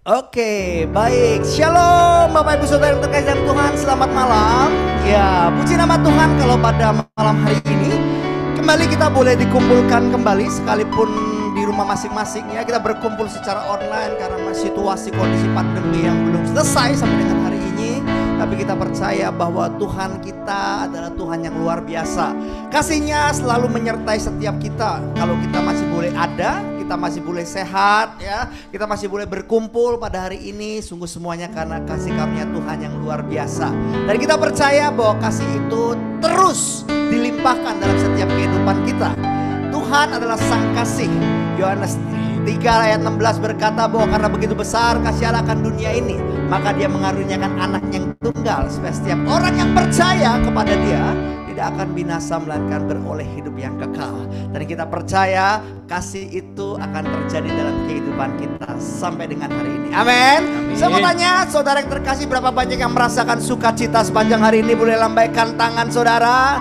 Oke, baik. Shalom Bapak Ibu Saudara yang terkasih dalam Tuhan, selamat malam. Ya, puji nama Tuhan kalau pada malam hari ini kembali kita boleh dikumpulkan kembali sekalipun di rumah masing-masing ya. Kita berkumpul secara online karena situasi kondisi pandemi yang belum selesai sampai dengan hari ini. Tapi kita percaya bahwa Tuhan kita adalah Tuhan yang luar biasa. Kasih-Nya selalu menyertai setiap kita. Kalau kita masih boleh ada, kita masih boleh sehat ya, kita masih boleh berkumpul pada hari ini, sungguh semuanya karena kasih karunia Tuhan yang luar biasa. Dan kita percaya bahwa kasih itu terus dilimpahkan dalam setiap kehidupan kita. Tuhan adalah sang kasih. Yohanes 3 ayat 16 berkata bahwa karena begitu besar kasih Allah akan dunia ini, maka Dia mengaruniakan anak yang tunggal supaya setiap orang yang percaya kepada Dia tidak akan binasa melainkan beroleh hidup yang kekal. Dan kita percaya kasih itu akan terjadi dalam kehidupan kita sampai dengan hari ini. Amin. Saya mau tanya saudara yang terkasih, berapa banyak yang merasakan sukacita sepanjang hari ini? Boleh lambaikan tangan saudara.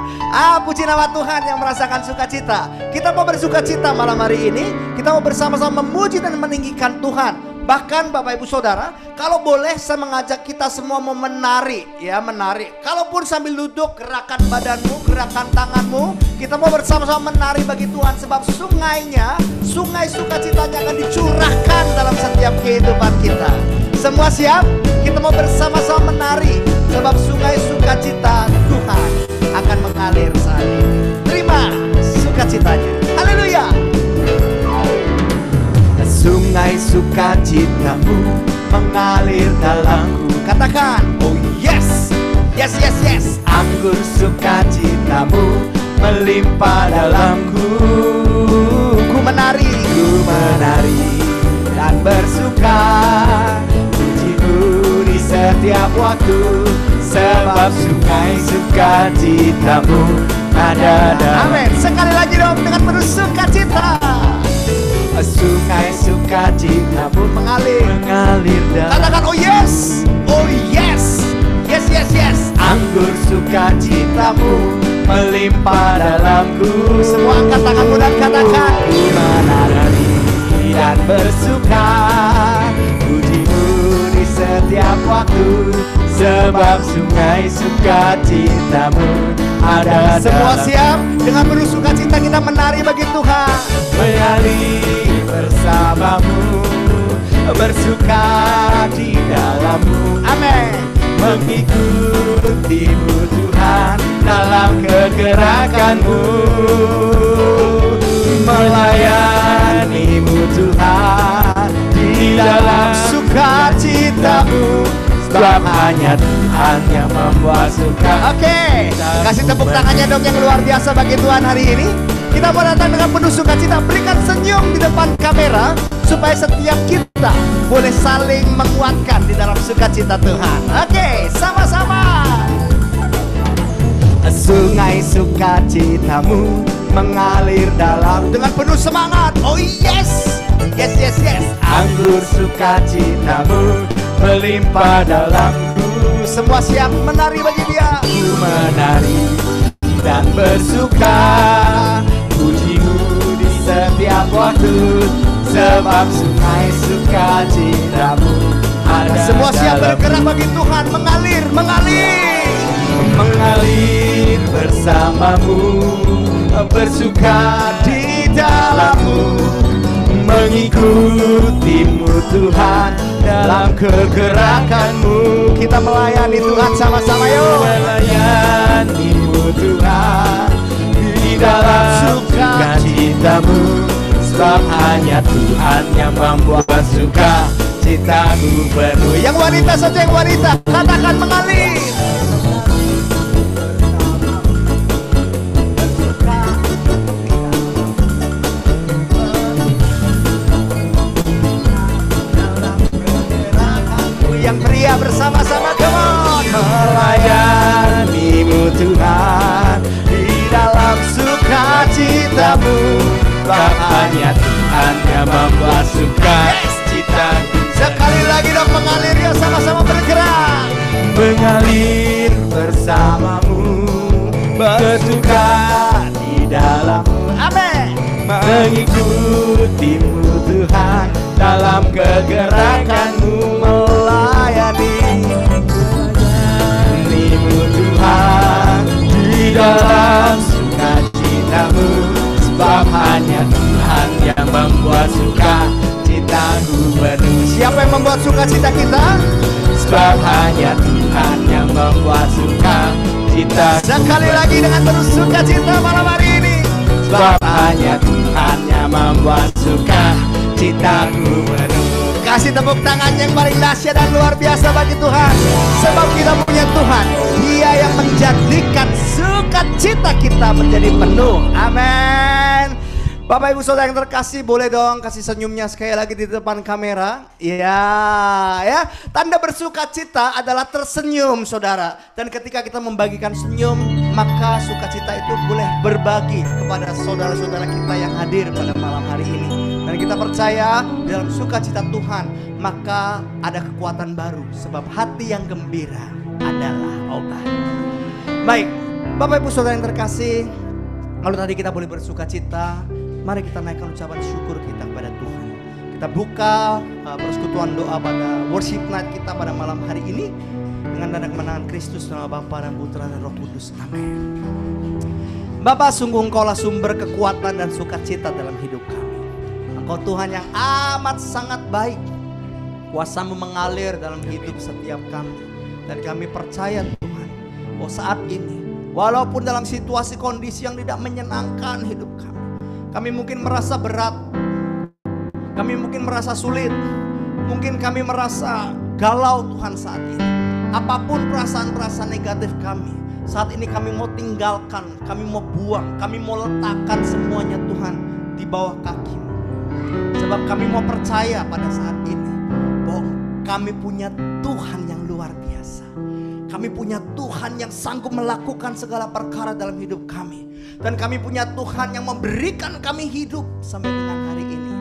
Puji nama Tuhan yang merasakan sukacita. Kita mau bersukacita malam hari ini. Kita mau bersama-sama memuji dan meninggikan Tuhan. Bahkan Bapak Ibu Saudara, kalau boleh saya mengajak kita semua mau menari ya, menari. Kalaupun sambil duduk, gerakan badanmu, gerakan tanganmu, kita mau bersama-sama menari bagi Tuhan. Sebab sungainya, sungai sukacitanya akan dicurahkan dalam setiap kehidupan kita. Semua siap? Kita mau bersama-sama menari. Sebab sungai sukacita Tuhan akan mengalir saat ini. Terima sukacitanya. Haleluya. Sungai sukacitamu mengalir dalamku. Katakan, oh yes, yes, yes, yes. Anggur sukacitamu melimpah dalamku. Ku menari dan bersuka, pujimu di setiap waktu. Sebab sungai sukacitamu ada dalam. Amin. Sekali lagi dong dengan penuh sukacita. Sungai sukacitamu mengalir dalam. Katakan oh yes, oh yes, yes, yes, yes. Anggur sukacitamu melimpah dalamku. Semua angkat tanganmu dan katakan, ku menari dan bersuka, pujimu di setiap waktu. Sebab sungai sukacitamu ada. Semua siap? Dengan penuh sukacita kita menari bagi Tuhan. Mengalir bersamamu, bersuka di dalammu. Amin. Mengikutimu Tuhan dalam kegerakanmu, melayanimu Tuhan di dalam sukacitamu. Sebab hanya Tuhan yang membuat suka. Oke, kasih tepuk tangannya dong yang luar biasa bagi Tuhan hari ini. Kita mau datang dengan penuh sukacita. Berikan senyum di depan kamera supaya setiap kita boleh saling menguatkan di dalam sukacita Tuhan. Oke, sama-sama. Sungai sukacitamu mengalir dalam. Dengan penuh semangat. Oh yes, yes, yes, yes. Anggur sukacitamu melimpah dalamku. Semua siap menari bagi Dia. Ku menari dan bersuka, pujimu di setiap waktu. Sebab sungai sukacitamu ada. Semua siap bergerak bagi Tuhan. Mengalir, mengalir, mengalir bersamamu, bersuka di dalammu. Mengikutimu Tuhan dalam kegerakanmu. Kita melayani Tuhan sama-sama yuk. Melayanimu Tuhan di dalam sukacitamu. Sebab hanya Tuhan yang membuat sukacitamu penuh. Yang wanita saja, yang wanita, katakan mengalir. Yang pria bersama-sama, come on. Melayanimu Tuhan di dalam sukacitamu. Sebab hanya Tuhan yang membuat sukacita. Sekali lagi dong mengalir ya, sama-sama bergerak. Mengalir bersamamu, bersuka di dalammu. Amin. Mengikutimu Tuhan dalam kegerakanmu. membuat sukacita kita. Sebab hanya Tuhan yang membuat sukacita. Sekali lagi dengan terus sukacita malam hari ini. Sebab hanya Tuhan yang membuat sukacitaku penuh. Kasih tepuk tangan yang paling dahsyat dan luar biasa bagi Tuhan. Sebab kita punya Tuhan, Dia yang menjadikan sukacita kita menjadi penuh. Amin. Bapak Ibu Saudara yang terkasih, boleh dong kasih senyumnya sekali lagi di depan kamera. Iya, ya. Tanda bersukacita adalah tersenyum, Saudara. Dan ketika kita membagikan senyum, maka sukacita itu boleh berbagi kepada saudara-saudara kita yang hadir pada malam hari ini. Dan kita percaya dalam sukacita Tuhan, maka ada kekuatan baru. Sebab hati yang gembira adalah obat. Baik, Bapak Ibu Saudara yang terkasih, kalau tadi kita boleh bersukacita, mari kita naikkan ucapan syukur kita kepada Tuhan. Kita buka persekutuan doa pada worship night kita pada malam hari ini dengan tanda kemenangan Kristus, nama Bapa dan Putra dan Roh Kudus. Amin. Bapa, sungguh Engkaulah sumber kekuatan dan sukacita dalam hidup kami. Engkau Tuhan yang amat sangat baik. Kuasa-Mu mengalir dalam hidup setiap kami. Dan kami percaya Tuhan, bahwa saat ini walaupun dalam situasi kondisi yang tidak menyenangkan hidup kami mungkin merasa berat, kami mungkin merasa sulit, mungkin kami merasa galau Tuhan saat ini. Apapun perasaan-perasaan negatif kami, saat ini kami mau tinggalkan, kami mau buang, kami mau letakkan semuanya Tuhan di bawah kaki-Mu. Sebab kami mau percaya pada saat ini bahwa kami punya Tuhan yang luar biasa. Kami punya Tuhan yang sanggup melakukan segala perkara dalam hidup kami. Dan kami punya Tuhan yang memberikan kami hidup sampai dengan hari ini.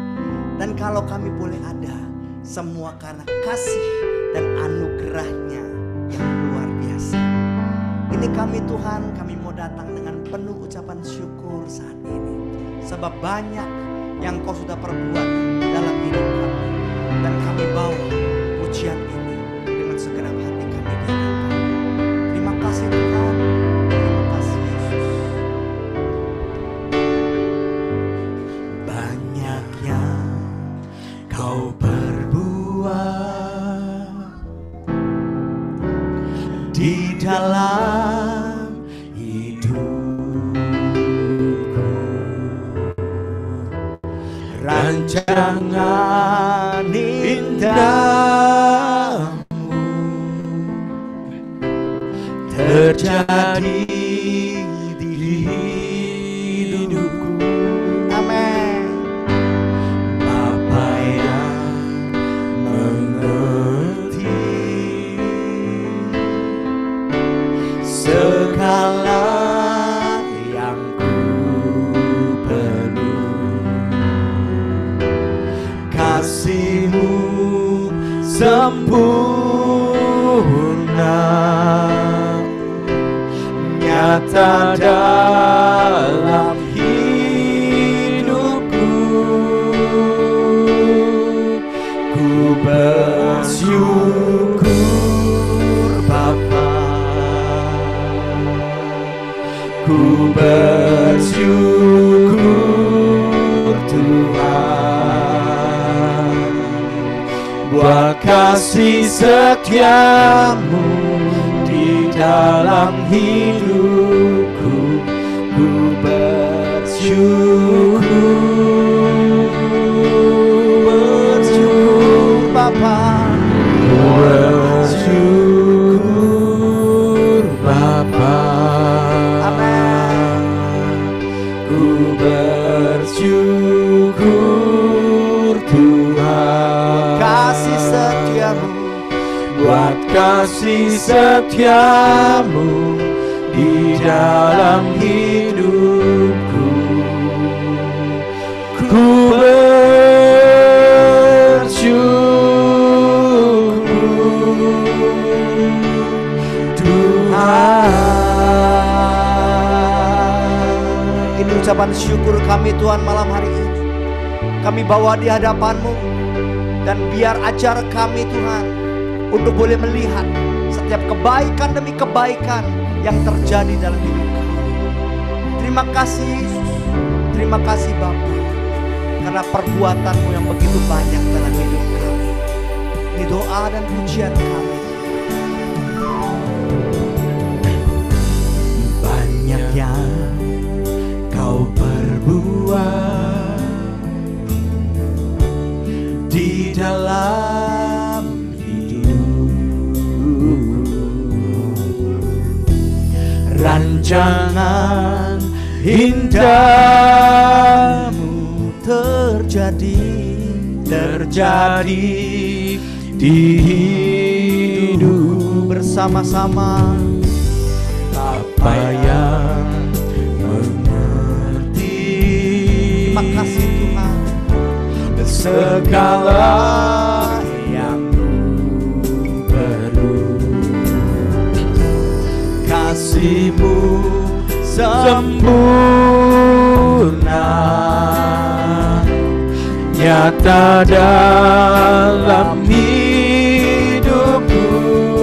Dan kalau kami boleh ada, semua karena kasih dan anugerah-Nya yang luar biasa. Ini kami Tuhan, kami mau datang dengan penuh ucapan syukur saat ini. Sebab banyak yang Kau sudah perbuat dalam hidup kami. Dan kami bawa pujian ini dengan segenap hati kami di hadapan. Terima kasih Tuhan. Terima kasih Yesus. Banyak yang Kau perbuat di dalam hidupku. Rancangan indah terjadi di hidupku. Amin. Bapa yang mengerti segala yang ku perlu, kasih-Mu sempurna nyata dalam hidupku. Ku bersyukur Bapa, ku bersyukur Tuhan, buat kasih setia-Mu di dalam hidupku. Ku bersyukur Bapa, bersyukur Bapa. Amin. Ku bersyukur Tuhan, kasih setia-Mu, buat kasih setia-Mu di dalam hidupku. Ku bersyukur Tuhan. Ini ucapan syukur kami Tuhan malam hari ini. Kami bawa di hadapan-Mu, dan biar ajar kami Tuhan untuk boleh melihat setiap kebaikan demi kebaikan yang terjadi dalam hidup kami. Terima kasih Yesus, terima kasih Bapa, karena perbuatan-Mu yang begitu banyak dalam hidup kami. Ini doa dan pujian kami. Banyak yang kau perbuat di dalam hidup, rancangan indahmu terjadi di hidup bersama-sama. Apa yang mengerti, Terima kasih Tuhan. segala yang ku perlu, kasih-Mu sempurna, nyata dalam hidupku.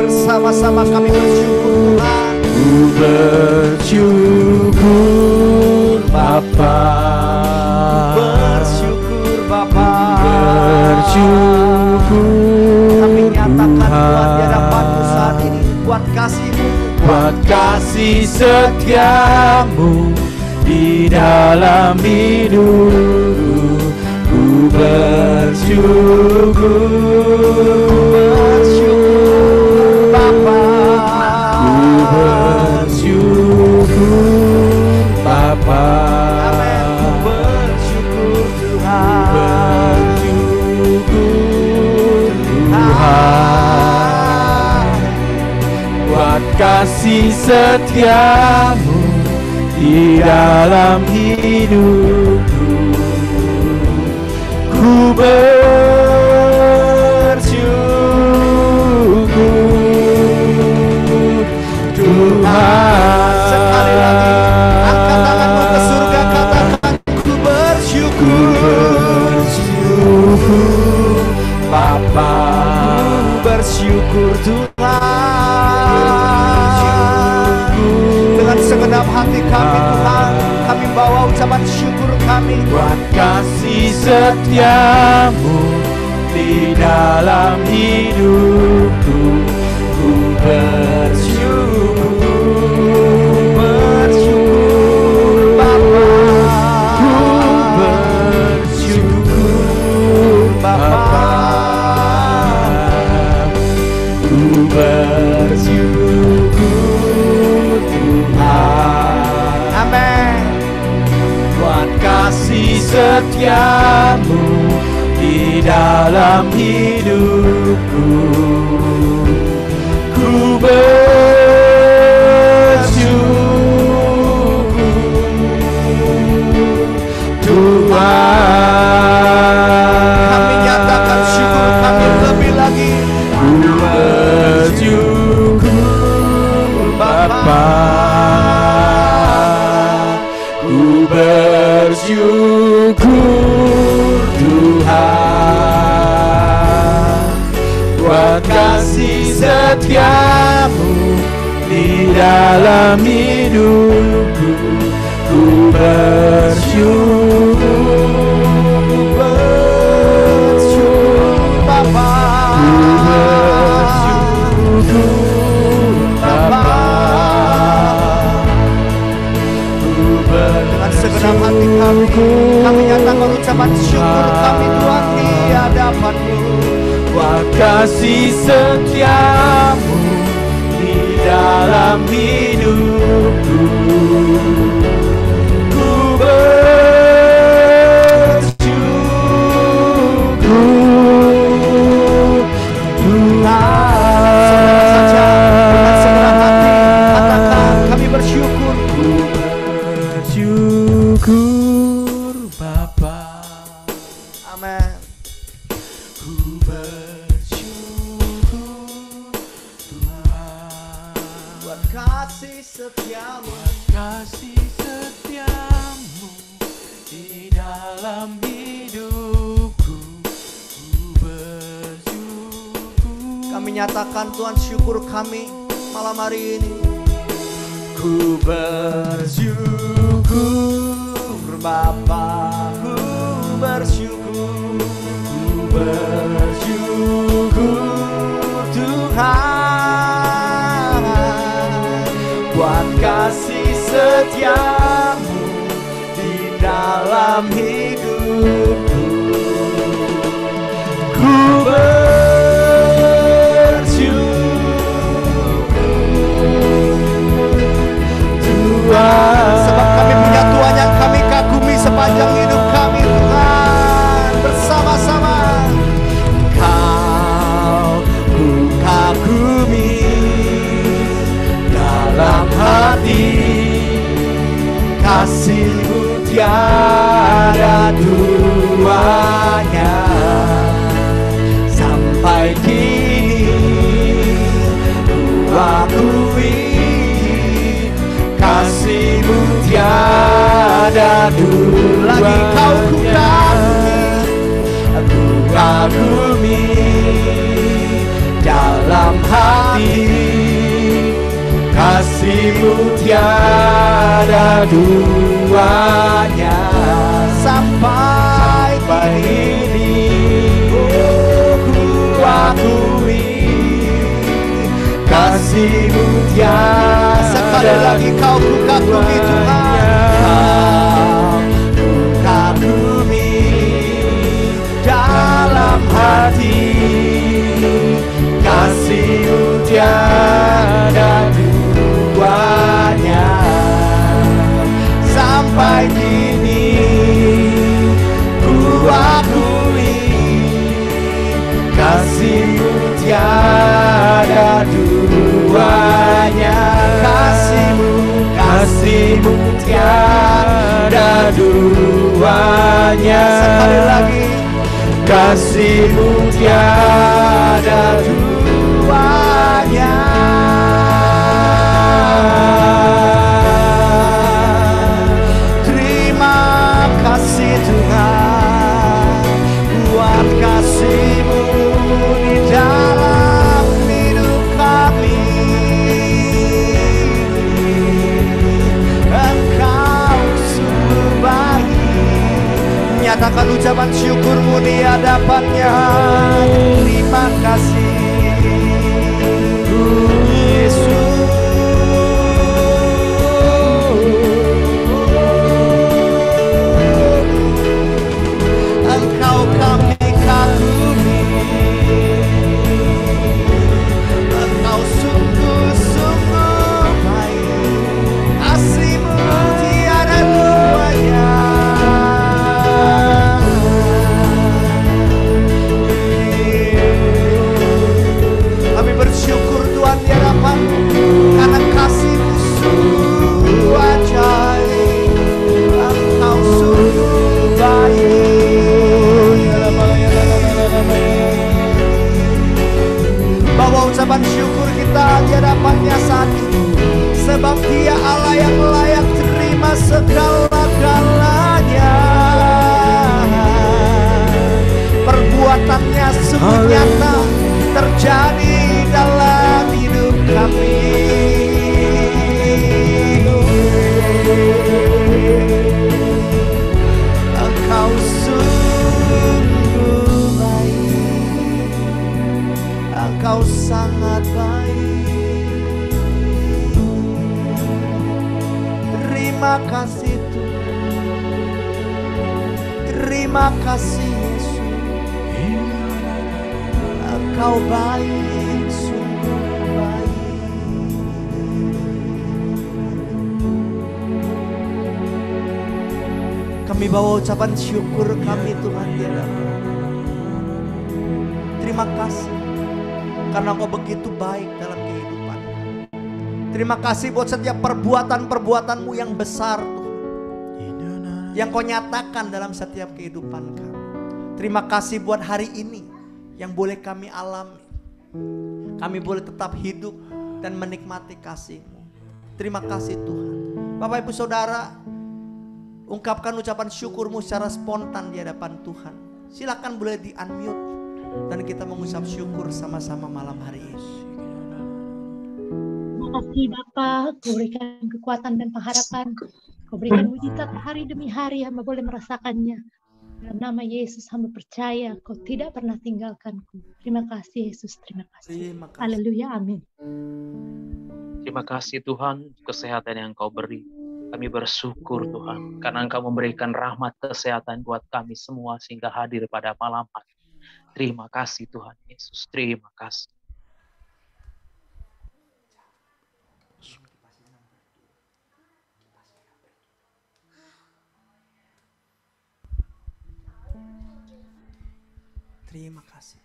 Bersama-sama kami bersyukur Tuhan. Ku bersyukur Bapa, Bersyukur Bapa. bersyukur Kami nyatakan Tuhan di Tuhan hadapan-Mu saat ini buat kasih-Mu, buat kasih setiamu di dalam hidupku. Ku bersyukur Bapa. bersyukur Bapa, Amin. Ku bersyukur Tuhan. bersyukur Tuhan buat kasih setiamu di dalam hidupku. Ku bersyukur Tuhan. Sekali lagi, angkat tanganmu ke surga, katakan ku bersyukur. Bersyukur Bapa, Bersyukur Tuhan. Dengan segenap hati kami Tuhan, kami bawa ucapan syukur kami. buat kasih setiamu di dalam hidupku. Ku bersyukur, Bersyukur Bapa. ku bersyukur Bapa, ku bersyukur Tuhan. Amin. Buat kasih setiamu di dalam hidupku. Ku bersyukur Tuhan. Kami nyatakan syukur kami lebih lagi. Ku bersyukur Bapa, ku bersyukur Tuhan buat kasih setiamu di dalam hidupku. Ku bersyukur, Bapa. ku bersyukur Bapa, Dengan segenap hati kami nyatakan ucapan syukur kami Tuhan di hadapan-Mu. buat kasih setiamu di dalam hidupku. Ku bersyukur Tuhan. Saja dengan segenap hati katakan kami bersyukur. Ku bersyukur Bapa, Amin. ku bersyukur Tuhan Buat kasih setiamu. kasih setiamu di dalam hidupku. Ku bersyukur, Kami nyatakan Tuhan syukur kami malam hari ini. ku bersyukur Bapa, ku bersyukur. ku bersyukur buat kasih setiamu di dalam hidupku. Ku Tuhan, sebab kami punya Tuhan yang kami kagumi sepanjang hidup kami, Tuhan. Bersama-sama Kau ku kagumi dalam hati, kasih-Mu tiada duanya. Sampai kini ku akui kasih-Mu tiada duanya. lagi kau ku Aku kagumi dalam hati, kasih-Mu tiada duanya. sampai ini ku akui kasih-Mu tiada. sekali lagi kau ku kagumi, Tuhan. Ku kagumi dalam hati, kasih-Mu tiada duanya. Sampai kini ku akui kasih-Mu tiada duanya. Kasih-Mu tiada duanya. Sekali lagi kasih-Mu tiada duanya. terima kasih Tuhan buat kasih-Mu di dalam hidup kami. Engkau sungguh baik. Nyatakan ucapan syukurmu di hadapannya. Terima kasih Yesus. Engkau kami kagumi. Engkau sungguh-sungguh baik. Kasih-Mu tiada duanya. Kami bersyukur Tuhan di hadapan-Mu karena kasih-Mu sungguh ajaib. Engkau sungguh baik. Bawa ucapan syukur kita di hadapan-Nya saat ini, sebab Dia Allah yang layak terima segala-galanya. Perbuatannya sungguh nyata terjadi dalam hidup kami. Engkau sungguh baik. Engkau sangat baik. Terima kasih Tuhan. Terima kasih Yesus. Engkau baik, sungguh baik. Kami bawa ucapan syukur kami Tuhan di hadapan. Terima kasih karena Engkau begitu baik dalam kehidupan. Terima kasih buat setiap perbuatan-perbuatan-Mu yang besar Tuhan, yang Kau nyatakan dalam setiap kehidupan kami. Terima kasih buat hari ini yang boleh kami alami. Kami boleh tetap hidup dan menikmati kasih-Mu. Terima kasih Tuhan. Bapak Ibu Saudara, ungkapkan ucapan syukur-Mu secara spontan di hadapan Tuhan. Silakan boleh di-unmute dan kita mengucap syukur sama-sama malam hari ini. Terima kasih Bapa, Kau berikan kekuatan dan pengharapan. Kau berikan mujizat hari demi hari, hamba boleh merasakannya. Dalam nama Yesus hamba percaya Kau tidak pernah tinggalkanku. Terima kasih Yesus, terima kasih. Terima kasih. Haleluya, amin. Terima kasih Tuhan, kesehatan yang Engkau beri. Kami bersyukur Tuhan, karena Engkau memberikan rahmat kesehatan buat kami semua sehingga hadir pada malam hari. Terima kasih Tuhan Yesus, terima kasih. Terima kasih.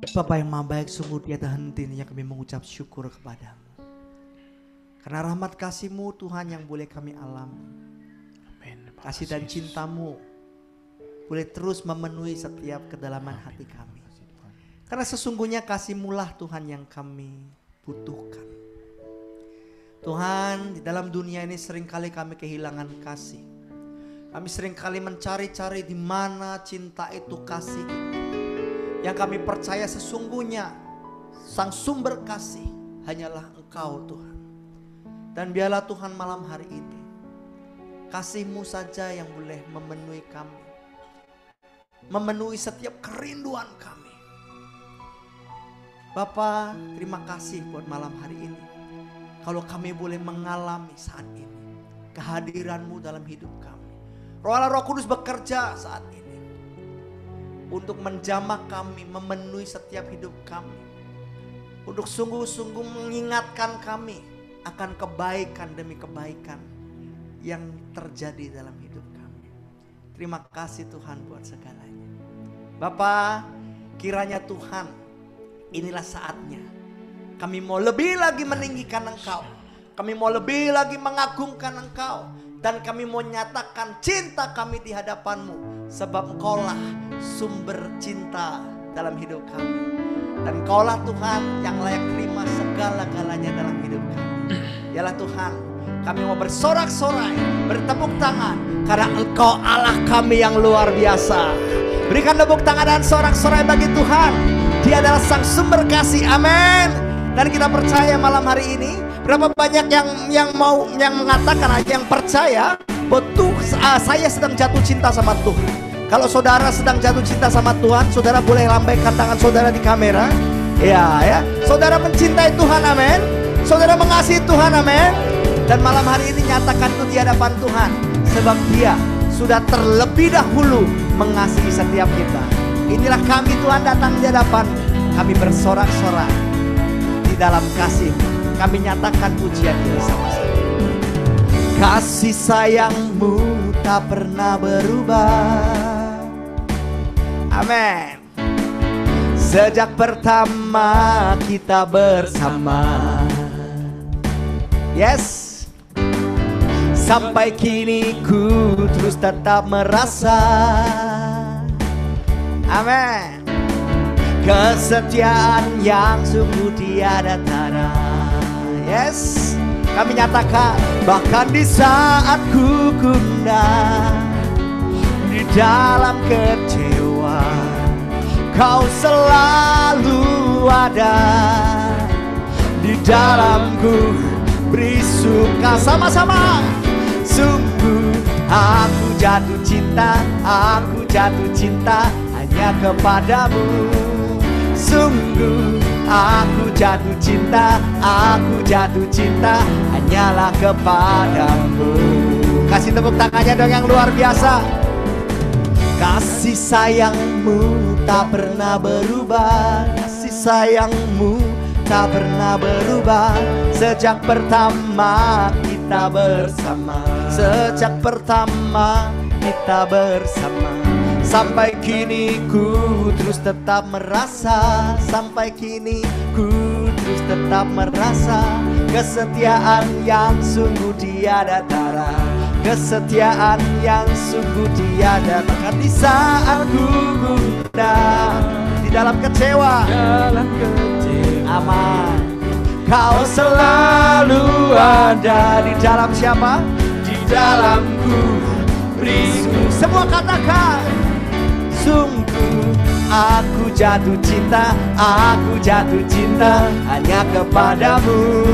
Bapa yang Maha Baik, sungguh tiada hentinya kami mengucap syukur kepadamu. Karena rahmat kasih-Mu Tuhan yang boleh kami alami. Kasih dan cinta-Mu boleh terus memenuhi setiap kedalaman hati kami. Karena sesungguhnya kasih-Mu lah Tuhan yang kami butuhkan. Tuhan, di dalam dunia ini seringkali kami kehilangan kasih. Kami seringkali mencari-cari di mana cinta itu, kasih itu. Yang kami percaya sesungguhnya sang sumber kasih hanyalah Engkau Tuhan. Dan biarlah Tuhan malam hari ini kasih-Mu saja yang boleh memenuhi kami, memenuhi setiap kerinduan kami. Bapa, terima kasih buat malam hari ini. Kalau kami boleh mengalami saat ini kehadiran-Mu dalam hidup kami. Roh Allah, Roh Kudus bekerja saat ini untuk menjamah kami, memenuhi setiap hidup kami. Untuk sungguh-sungguh mengingatkan kami akan kebaikan demi kebaikan yang terjadi dalam hidup kami. Terima kasih Tuhan buat segalanya. Bapa, kiranya Tuhan, inilah saatnya kami mau lebih lagi meninggikan Engkau. Kami mau lebih lagi mengagungkan Engkau. Dan kami mau nyatakan cinta kami di hadapan-Mu. Sebab Engkaulah sumber cinta dalam hidup kami. Dan Engkaulah Tuhan yang layak terima segala-galanya dalam hidup kami. Yalah Tuhan, kami mau bersorak-sorai, bertepuk tangan. Karena Engkau Allah kami yang luar biasa. Berikan tepuk tangan dan sorak-sorai bagi Tuhan. Dia adalah sang sumber kasih, amin. Dan kita percaya malam hari ini, berapa banyak yang mengatakan, yang percaya bahwa saya sedang jatuh cinta sama Tuhan. Kalau saudara sedang jatuh cinta sama Tuhan, saudara boleh lambaikan tangan saudara di kamera. Ya, saudara mencintai Tuhan, amin. Saudara mengasihi Tuhan, amin. Dan malam hari ini nyatakan itu di hadapan Tuhan, sebab Dia sudah terlebih dahulu mengasihi setiap kita. Inilah kami Tuhan datang di hadapan, kami bersorak-sorai di dalam kasih. Kami nyatakan pujian ini sama-sama. Kasih sayang-Mu tak pernah berubah, amin. Sejak pertama kita bersama, yes. Sampai kini ku terus tetap merasa, amin. Kesetiaan yang sungguh tiada tara, yes. Kami nyatakan bahkan di saat ku gundah, di dalam kecewa, Kau selalu ada. Di dalamku beri suka, sama-sama. Sungguh aku jatuh cinta hanya kepadamu. Sungguh aku jatuh cinta hanyalah kepadamu. Kasih tepuk tangannya dong yang luar biasa. Kasih sayang-Mu tak pernah berubah, kasih sayang-Mu tak pernah berubah. Sejak pertama kita bersama, sejak pertama kita bersama. Sampai kini ku terus tetap merasa, sampai kini ku terus tetap merasa. Kesetiaan yang sungguh tiada tara, kesetiaan yang sungguh tiada. Bahkan di saat ku gundah, di dalam kecewa, aman, Kau selalu ada. Di dalam siapa? Di dalamku beri. Semua katakan, sungguh Aku jatuh cinta, aku jatuh cinta hanya kepadamu.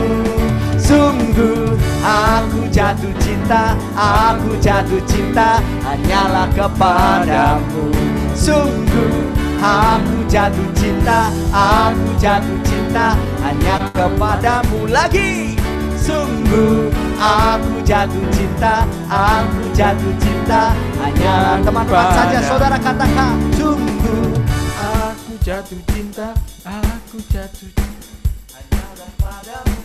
Sungguh aku jatuh cinta, aku jatuh cinta hanyalah kepadamu. Sungguh aku jatuh cinta, aku jatuh cinta hanya kepadamu. Lagi. Sungguh aku jatuh cinta, aku jatuh cinta hanya teman-teman saja, saudara katakan. Sungguh aku jatuh cinta, aku jatuh cinta hanya kepadamu.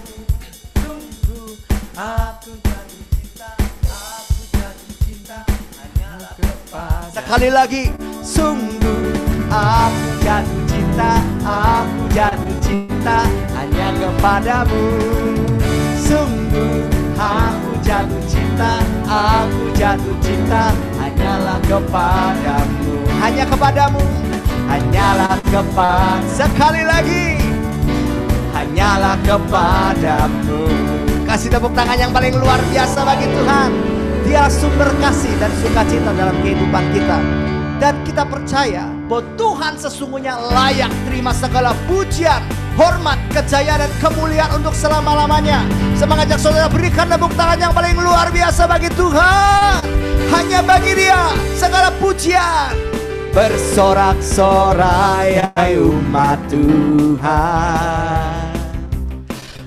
Sungguh aku jatuh cinta, aku jatuh cinta hanya kepadamu. Sekali lagi. Sungguh aku jatuh cinta, aku jatuh cinta hanya kepadamu. Sungguh aku jatuh cinta, aku jatuh cinta hanyalah kepadamu. Hanya kepadamu, hanyalah kepadamu. Sekali lagi, hanyalah kepadamu. Kasih tepuk tangan yang paling luar biasa bagi Tuhan. Dia sumber kasih dan sukacita dalam kehidupan kita. Dan kita percaya bahwa Tuhan sesungguhnya layak terima segala pujian, hormat, kejayaan, dan kemuliaan untuk selama-lamanya. Saya mengajak saudara berikan tepuk tangan yang paling luar biasa bagi Tuhan. Hanya bagi Dia segala pujian. Bersorak-sorai umat Tuhan,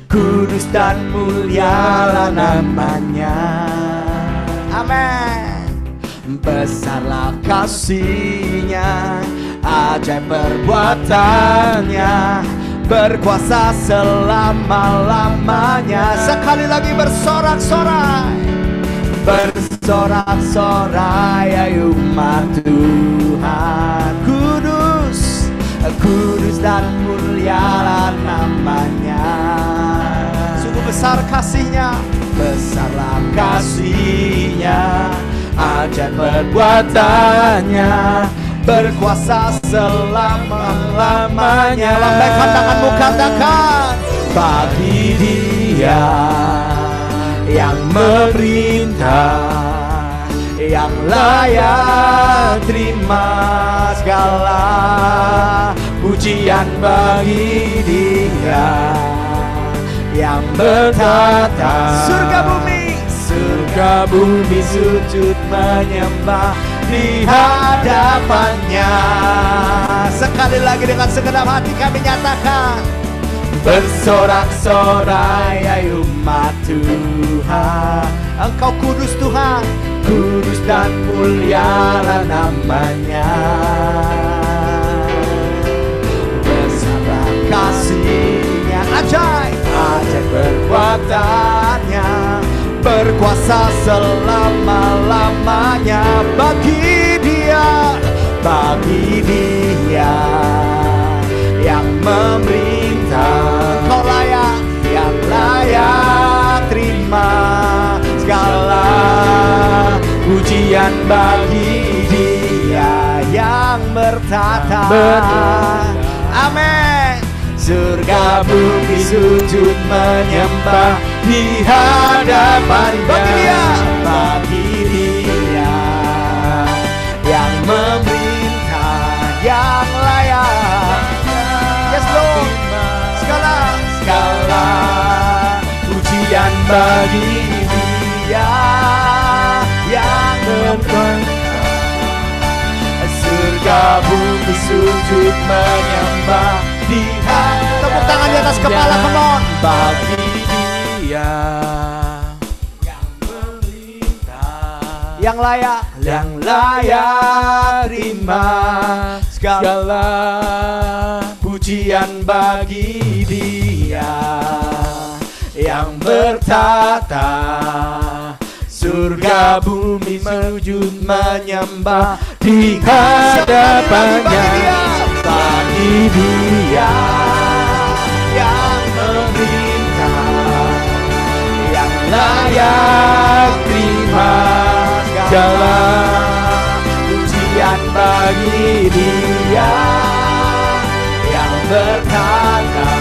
kudus dan mulialah namanya. Amin. Besarlah kasih-Nya, ajaib perbuatannya, berkuasa selama-lamanya. Sekali lagi bersorak-sorai, bersorak-sorai umat Tuhan, kudus, kudus dan mulialah namanya. Sungguh besar kasih-Nya, besarlah kasih-Nya, ajaib perbuatannya, berkuasa selama-lamanya. Lambaikan tanganmu, katakan. Bagi Dia yang memerintah, yang layak terima segala pujian. Bagi Dia yang bertata surga bumi, surga bumi sujud menyembah di hadapannya. Sekali lagi dengan segenap hati kami nyatakan. Bersorak-sorai umat Tuhan, Engkau kudus Tuhan, kudus dan mulialah namanya. Besarlah kasih-Nya, ajaib, ajaib perbuatannya, berkuasa selama-lamanya. Bagi Dia, bagi Dia yang memerintah, Engkau layak, yang layak terima segala pujian. Bagi Dia yang bertata, amin. Surga bumi sujud menyembah di hadapannya. Bagi Dia, bagi Dia yang memerintah, yang layak. Yes Lord, segala pujian bagi Dia yang memerintah. Surga bumi sujud menyembah di hadapannya. Tepuk tangan di atas kepala, come on. Bagi Dia yang memerintah, yang layak terima segala pujian. Bagi Dia yang bertata, surga bumi sujud menyembah di hadapannya. Bagi Dia yang memerintah, yang layak terima segala pujian. Bagi Dia yang bertata,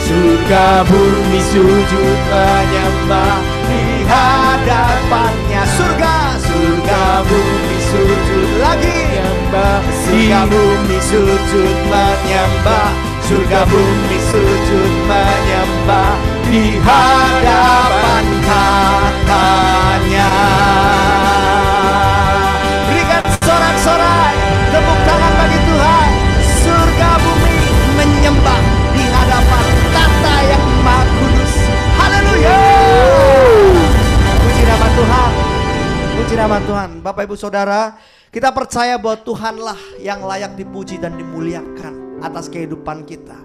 surga bumi sujud menyembah di hadapannya. Surga bumi sujud lagi. Menyembah Surga bumi sujud menyembah, surga bumi sujud menyembah di hadapan katanya. Berikan sorak-sorai tepuk tangan bagi Tuhan. Surga bumi menyembah di hadapan tata yang maha kudus. Haleluya. Puji nama Tuhan. Puji nama Tuhan. Bapak Ibu Saudara, kita percaya bahwa Tuhanlah yang layak dipuji dan dimuliakan atas kehidupan kita.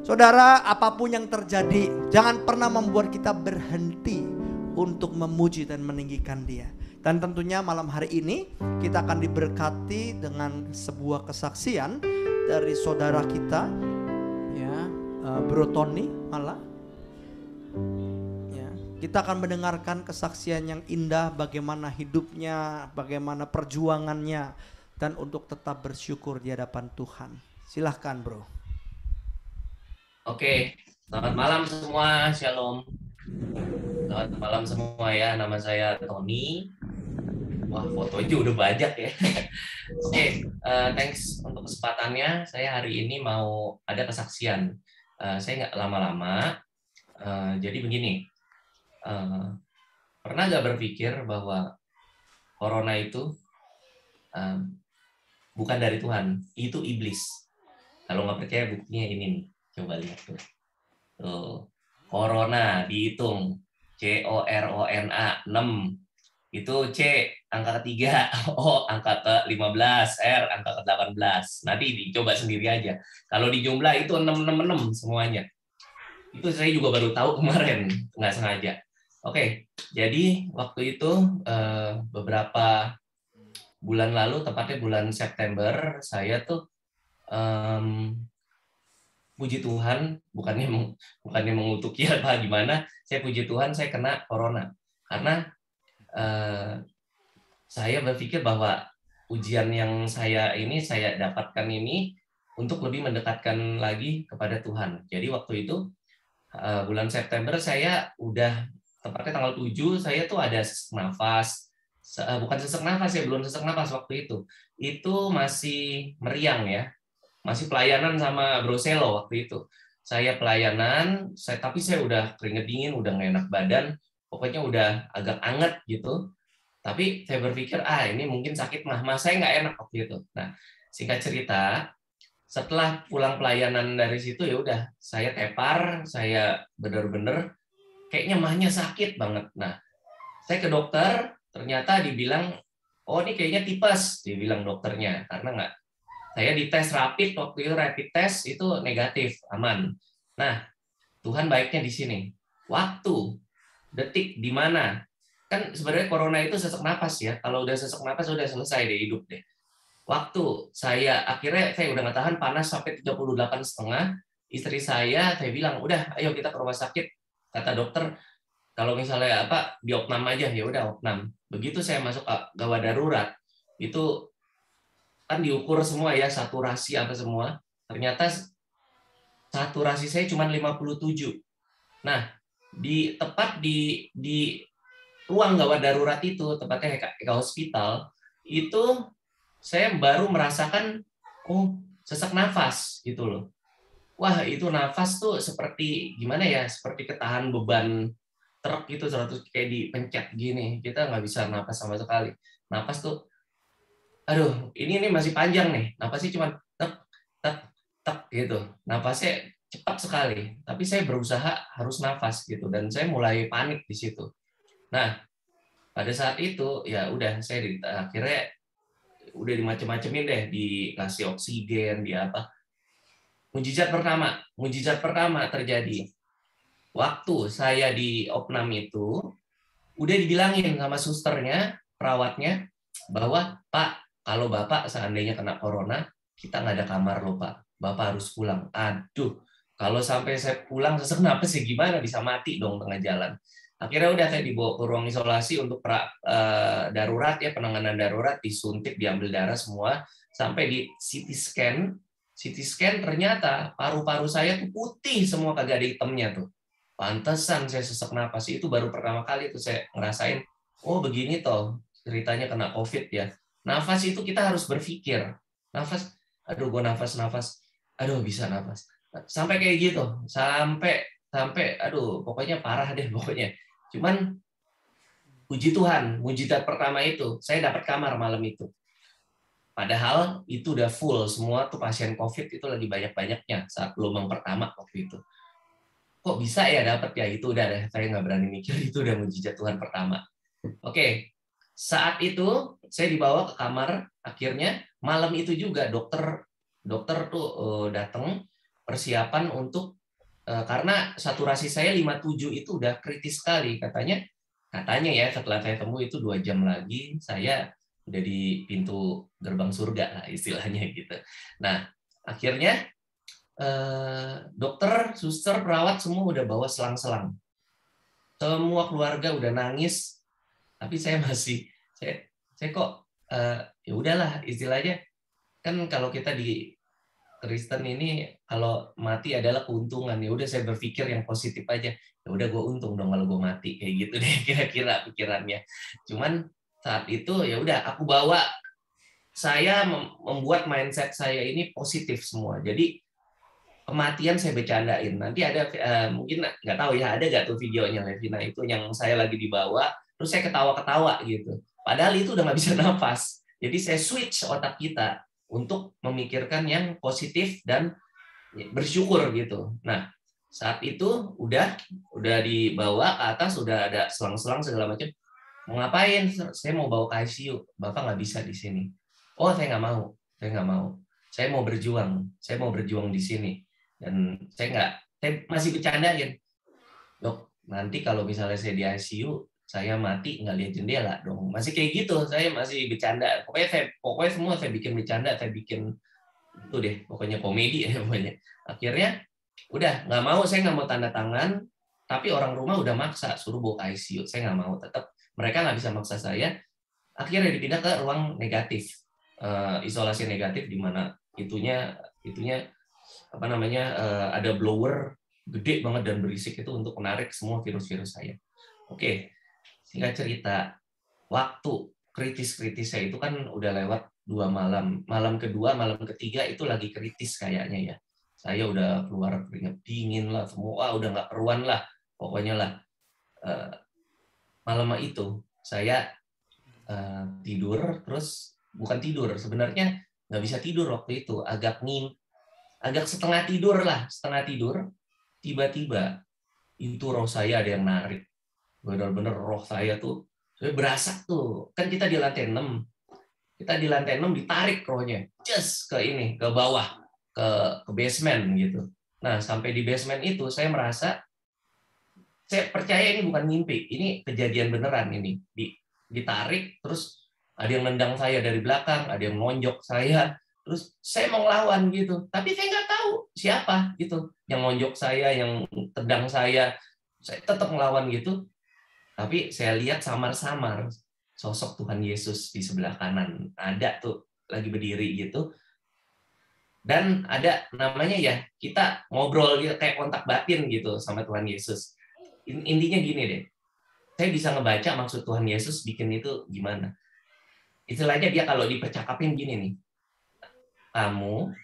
Saudara, apapun yang terjadi, jangan pernah membuat kita berhenti untuk memuji dan meninggikan Dia. Dan tentunya malam hari ini kita akan diberkati dengan sebuah kesaksian dari saudara kita, ya, Bro Tony malah. Ya, kita akan mendengarkan kesaksian yang indah, bagaimana hidupnya, bagaimana perjuangannya, dan untuk tetap bersyukur di hadapan Tuhan. Silahkan Bro. Oke, selamat malam semua, shalom. Selamat malam semua ya, nama saya Tony. Wah, fotonya udah banyak ya. Oke, thanks untuk kesempatannya. Saya hari ini mau ada kesaksian. Saya nggak lama-lama. Jadi begini, pernah nggak berpikir bahwa corona itu bukan dari Tuhan, itu iblis. Kalau nggak percaya buktinya ini nih. Coba lihat tuh. Tuh. Corona dihitung CORONA 6. Itu C angka ketiga, O angka ke-15, R angka ke-18. Nanti dicoba sendiri aja. Kalau dijumlah itu 666 semuanya. Itu saya juga baru tahu kemarin, nggak sengaja. Oke, jadi waktu itu beberapa bulan lalu, tepatnya bulan September, saya tuh puji Tuhan, bukannya mengutuki apa gimana, saya puji Tuhan saya kena corona. Karena saya berpikir bahwa ujian yang saya dapatkan ini untuk lebih mendekatkan lagi kepada Tuhan. Jadi waktu itu bulan September saya udah, tepatnya tanggal 7, saya tuh ada sesak nafas. Bukan sesak nafas ya, belum sesak nafas waktu itu. Itu masih meriang ya. Masih pelayanan sama Bro Selo waktu itu. Saya pelayanan, tapi saya udah keringet dingin, udah nggak enak badan, pokoknya udah agak anget gitu. Tapi saya berpikir, ini mungkin sakit mah saya nggak enak waktu itu. Nah, singkat cerita, setelah pulang pelayanan dari situ ya udah, saya tepar, saya bener-bener kayaknya mahnya sakit banget. Nah, saya ke dokter, ternyata dibilang, oh ini kayaknya tipes, dibilang dokternya, karena nggak. Saya dites rapid, waktu itu rapid test itu negatif, aman. Nah, Tuhan baiknya di sini. Waktu, detik, di mana? Kan sebenarnya corona itu sesak napas ya. Kalau udah sesak napas udah selesai deh hidup deh. Waktu akhirnya saya udah nggak tahan, panas sampai 38,5. Istri saya bilang, udah ayo kita ke rumah sakit. Kata dokter, kalau misalnya diopnam aja, ya udah opnam. Begitu saya masuk gawat darurat, itu kan diukur semua ya, saturasi apa semua. Ternyata saturasi saya cuma 57. Nah, tepat di ruang gawat darurat itu, tepatnya Eka Hospital, itu saya baru merasakan sesak nafas gitu loh. Wah, itu nafas tuh seperti gimana ya? Seperti ketahan beban truk gitu, 100 kayak dipencet gini. Kita nggak bisa nafas sama sekali. Nafas tuh, aduh, ini masih panjang nih. Napasnya cuma tek tek tek gitu. Napasnya cepat sekali. Tapi saya berusaha harus nafas gitu, dan saya mulai panik di situ. Nah, pada saat itu ya udah, saya akhirnya udah dimacem-macemin deh, dikasih oksigen, di apa. Mujizat pertama terjadi. Waktu saya di opnam itu, udah dibilangin sama susternya, perawatnya, bahwa Pak, kalau Bapak seandainya kena corona, kita nggak ada kamar loh Pak. Bapak harus pulang. Aduh, kalau sampai saya pulang sesak napas ya gimana? Bisa mati dong tengah jalan. Akhirnya udah saya dibawa ke ruang isolasi untuk darurat ya, penanganan darurat, disuntik, diambil darah semua, sampai di CT scan ternyata paru-paru saya tuh putih semua, kagak ada hitamnya tuh. Pantesan saya sesak napas. Itu baru pertama kali tuh saya ngerasain, oh begini toh ceritanya kena COVID ya. Nafas itu kita harus berpikir. Nafas, aduh gue nafas, aduh bisa nafas. Sampai kayak gitu, sampai aduh pokoknya parah deh pokoknya. Cuman puji Tuhan, mujizat pertama itu saya dapat kamar malam itu. Padahal itu udah full, semua tuh pasien COVID itu lagi banyak-banyaknya saat gelombang pertama waktu itu. Kok bisa ya dapat ya? Itu udah deh, saya nggak berani mikir, itu udah mujizat Tuhan pertama. Oke, saat itu saya dibawa ke kamar, akhirnya malam itu juga dokter tuh datang persiapan untuk karena saturasi saya 57 itu udah kritis sekali katanya ya, setelah saya temu itu 2 jam lagi saya udah di pintu gerbang surga lah istilahnya gitu. Nah akhirnya dokter, suster, perawat semua udah bawa selang-selang, semua keluarga udah nangis. Tapi saya masih, saya kok ya udahlah istilahnya kan kalau kita di Kristen ini kalau mati adalah keuntungan, ya udah saya berpikir yang positif aja, ya udah gue untung dong kalau gue mati kayak gitu deh kira-kira pikirannya. Cuman saat itu ya udah aku bawa, saya membuat mindset saya ini positif semua. Jadi kematian saya bercandain. Nanti ada mungkin nggak tahu ya, ada nggak tuh videonya Levina itu yang saya lagi dibawa terus saya ketawa-ketawa gitu. Padahal itu udah nggak bisa nafas. Jadi saya switch otak kita untuk memikirkan yang positif dan bersyukur gitu. Nah, saat itu udah dibawa ke atas, udah ada selang-selang segala macam. Mau ngapain? Saya mau bawa ke ICU. Bapak nggak bisa di sini. Oh, saya nggak mau. Saya mau berjuang di sini. Dan saya masih bercandain. Dok, nanti kalau misalnya saya di ICU, saya mati nggak lihat jendela dong. Masih kayak gitu, saya masih bercanda. Pokoknya semua saya bikin bercanda, saya bikin itu deh, pokoknya komedi ya pokoknya. Akhirnya udah nggak mau, saya nggak mau tanda tangan, tapi orang rumah udah maksa suruh bawa ke ICU. Saya nggak mau, tetap mereka nggak bisa maksa saya. Akhirnya dipindah ke ruang negatif, isolasi negatif di mana itunya apa namanya ada blower gede banget dan berisik itu untuk menarik semua virus-virus saya. Oke. Singkat cerita, waktu kritis-kritisnya itu kan udah lewat 2 malam. Malam kedua, malam ketiga itu lagi kritis kayaknya ya. Saya udah keluar keringat dingin lah, semua udah nggak keruan lah. Pokoknya lah. Malam itu saya tidur, terus bukan tidur, sebenarnya nggak bisa tidur waktu itu. Agak setengah tidur, tiba-tiba itu roh saya ada yang narik. Benar-benar roh saya tuh, saya berasa tuh, kan kita di lantai 6, ditarik rohnya, just ke bawah, ke basement gitu. Nah sampai di basement itu saya merasa, saya percaya ini bukan mimpi, ini kejadian beneran ini, ditarik, terus ada yang nendang saya dari belakang, ada yang nonjok saya, terus saya mau ngelawan gitu, tapi saya nggak tahu siapa gitu, yang nonjok saya, yang tendang saya tetap ngelawan gitu. Tapi saya lihat samar-samar sosok Tuhan Yesus di sebelah kanan. Ada tuh lagi berdiri gitu. Dan ada namanya ya, kita ngobrol gitu, kayak kontak batin gitu sama Tuhan Yesus. Intinya gini deh. Saya bisa ngebaca maksud Tuhan Yesus bikin itu gimana. Istilahnya dia kalau dipercakapin gini nih. Kamu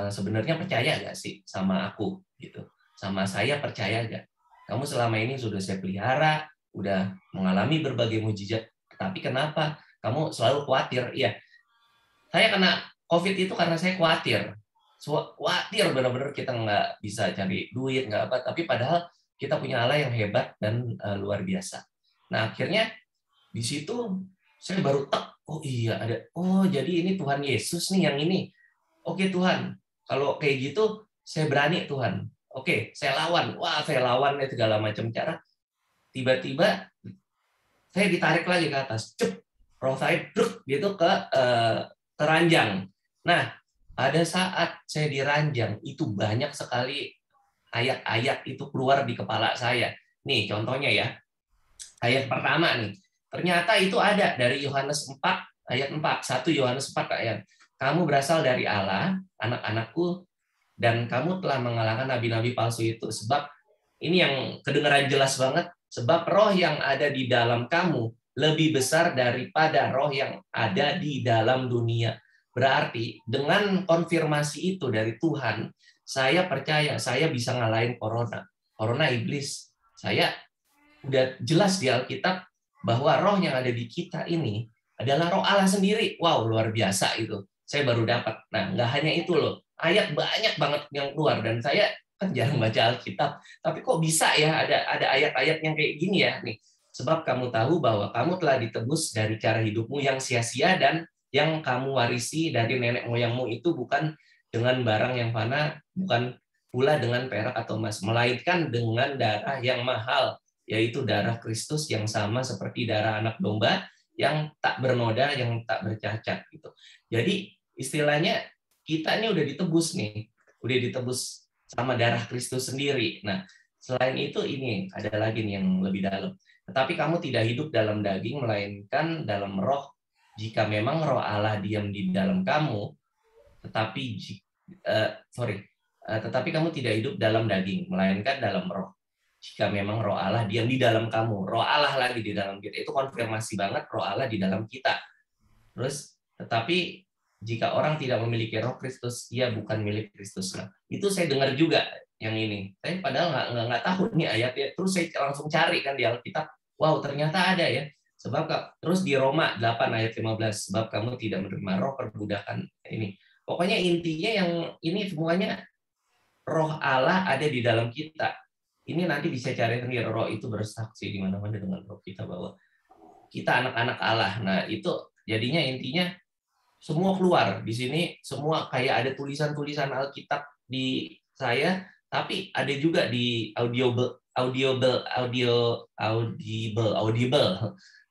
sebenarnya percaya gak sih sama aku gitu? Sama saya percaya gak? Kamu selama ini sudah saya pelihara, udah mengalami berbagai mujizat, tapi kenapa kamu selalu khawatir? Iya, saya kena COVID itu karena saya khawatir benar-benar kita nggak bisa cari duit, nggak apa, tapi padahal kita punya Allah yang hebat dan luar biasa. Nah akhirnya di situ saya baru oh iya ada, oh jadi ini Tuhan Yesus nih yang ini. Oke Tuhan, kalau kayak gitu saya berani Tuhan. Oke, saya lawan. Wah saya lawan segala macam cara. Tiba-tiba saya ditarik lagi ke atas, roh saya gitu ke ranjang. Nah, pada saat saya di ranjang itu banyak sekali ayat-ayat itu keluar di kepala saya. Nih contohnya ya, ayat pertama nih, ternyata itu ada dari Yohanes 4 ayat 4, 1 Yohanes 4 ayat. Kamu berasal dari Allah, anak-anakku, dan kamu telah mengalahkan nabi-nabi palsu itu. Sebab ini yang kedengaran jelas banget. Sebab roh yang ada di dalam kamu lebih besar daripada roh yang ada di dalam dunia. Berarti dengan konfirmasi itu dari Tuhan, saya percaya saya bisa ngalahin corona. Corona iblis. Saya udah jelas di Alkitab bahwa roh yang ada di kita ini adalah roh Allah sendiri. Wow, luar biasa itu. Saya baru dapat. Nah, nggak hanya itu loh. Ayat banyak banget yang keluar. Dan saya kan jarang baca Alkitab. Tapi kok bisa ya ada ayat-ayat yang kayak gini ya? Nih, sebab kamu tahu bahwa kamu telah ditebus dari cara hidupmu yang sia-sia dan yang kamu warisi dari nenek moyangmu itu bukan dengan barang yang fana, bukan pula dengan perak atau emas, melainkan dengan darah yang mahal, yaitu darah Kristus yang sama seperti darah anak domba yang tak bernoda, yang tak bercacat gitu. Jadi istilahnya kita ini udah ditebus nih, udah ditebus sama darah Kristus sendiri. Nah, selain itu ini ada lagi nih yang lebih dalam. Tetapi kamu tidak hidup dalam daging, melainkan dalam roh. Jika memang roh Allah diam di dalam kamu, tetapi kamu tidak hidup dalam daging, melainkan dalam roh. Jika memang roh Allah diam di dalam kamu, roh Allah lagi di dalam kita. Itu konfirmasi banget roh Allah di dalam kita. Terus, tetapi jika orang tidak memiliki roh Kristus, ia bukan milik Kristus. Nah, itu saya dengar juga yang ini. Saya padahal nggak tahu nih ayatnya. Terus saya langsung cari kan di Alkitab. Wow, ternyata ada ya. Sebab terus di Roma 8 ayat 15, sebab kamu tidak menerima roh perbudakan ini. Pokoknya intinya yang ini semuanya roh Allah ada di dalam kita. Ini nanti bisa cari sendiri, roh itu bersaksi di mana-mana dengan roh kita bahwa kita anak-anak Allah. Nah, itu jadinya intinya semua keluar di sini, semua kayak ada tulisan-tulisan Alkitab di saya, tapi ada juga di audible.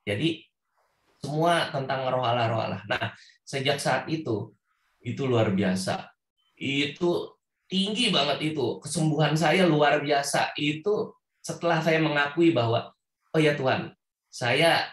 Jadi semua tentang roh Allah. Nah, sejak saat itu luar biasa. Itu tinggi banget itu. Kesembuhan saya luar biasa. Itu setelah saya mengakui bahwa, oh ya Tuhan, saya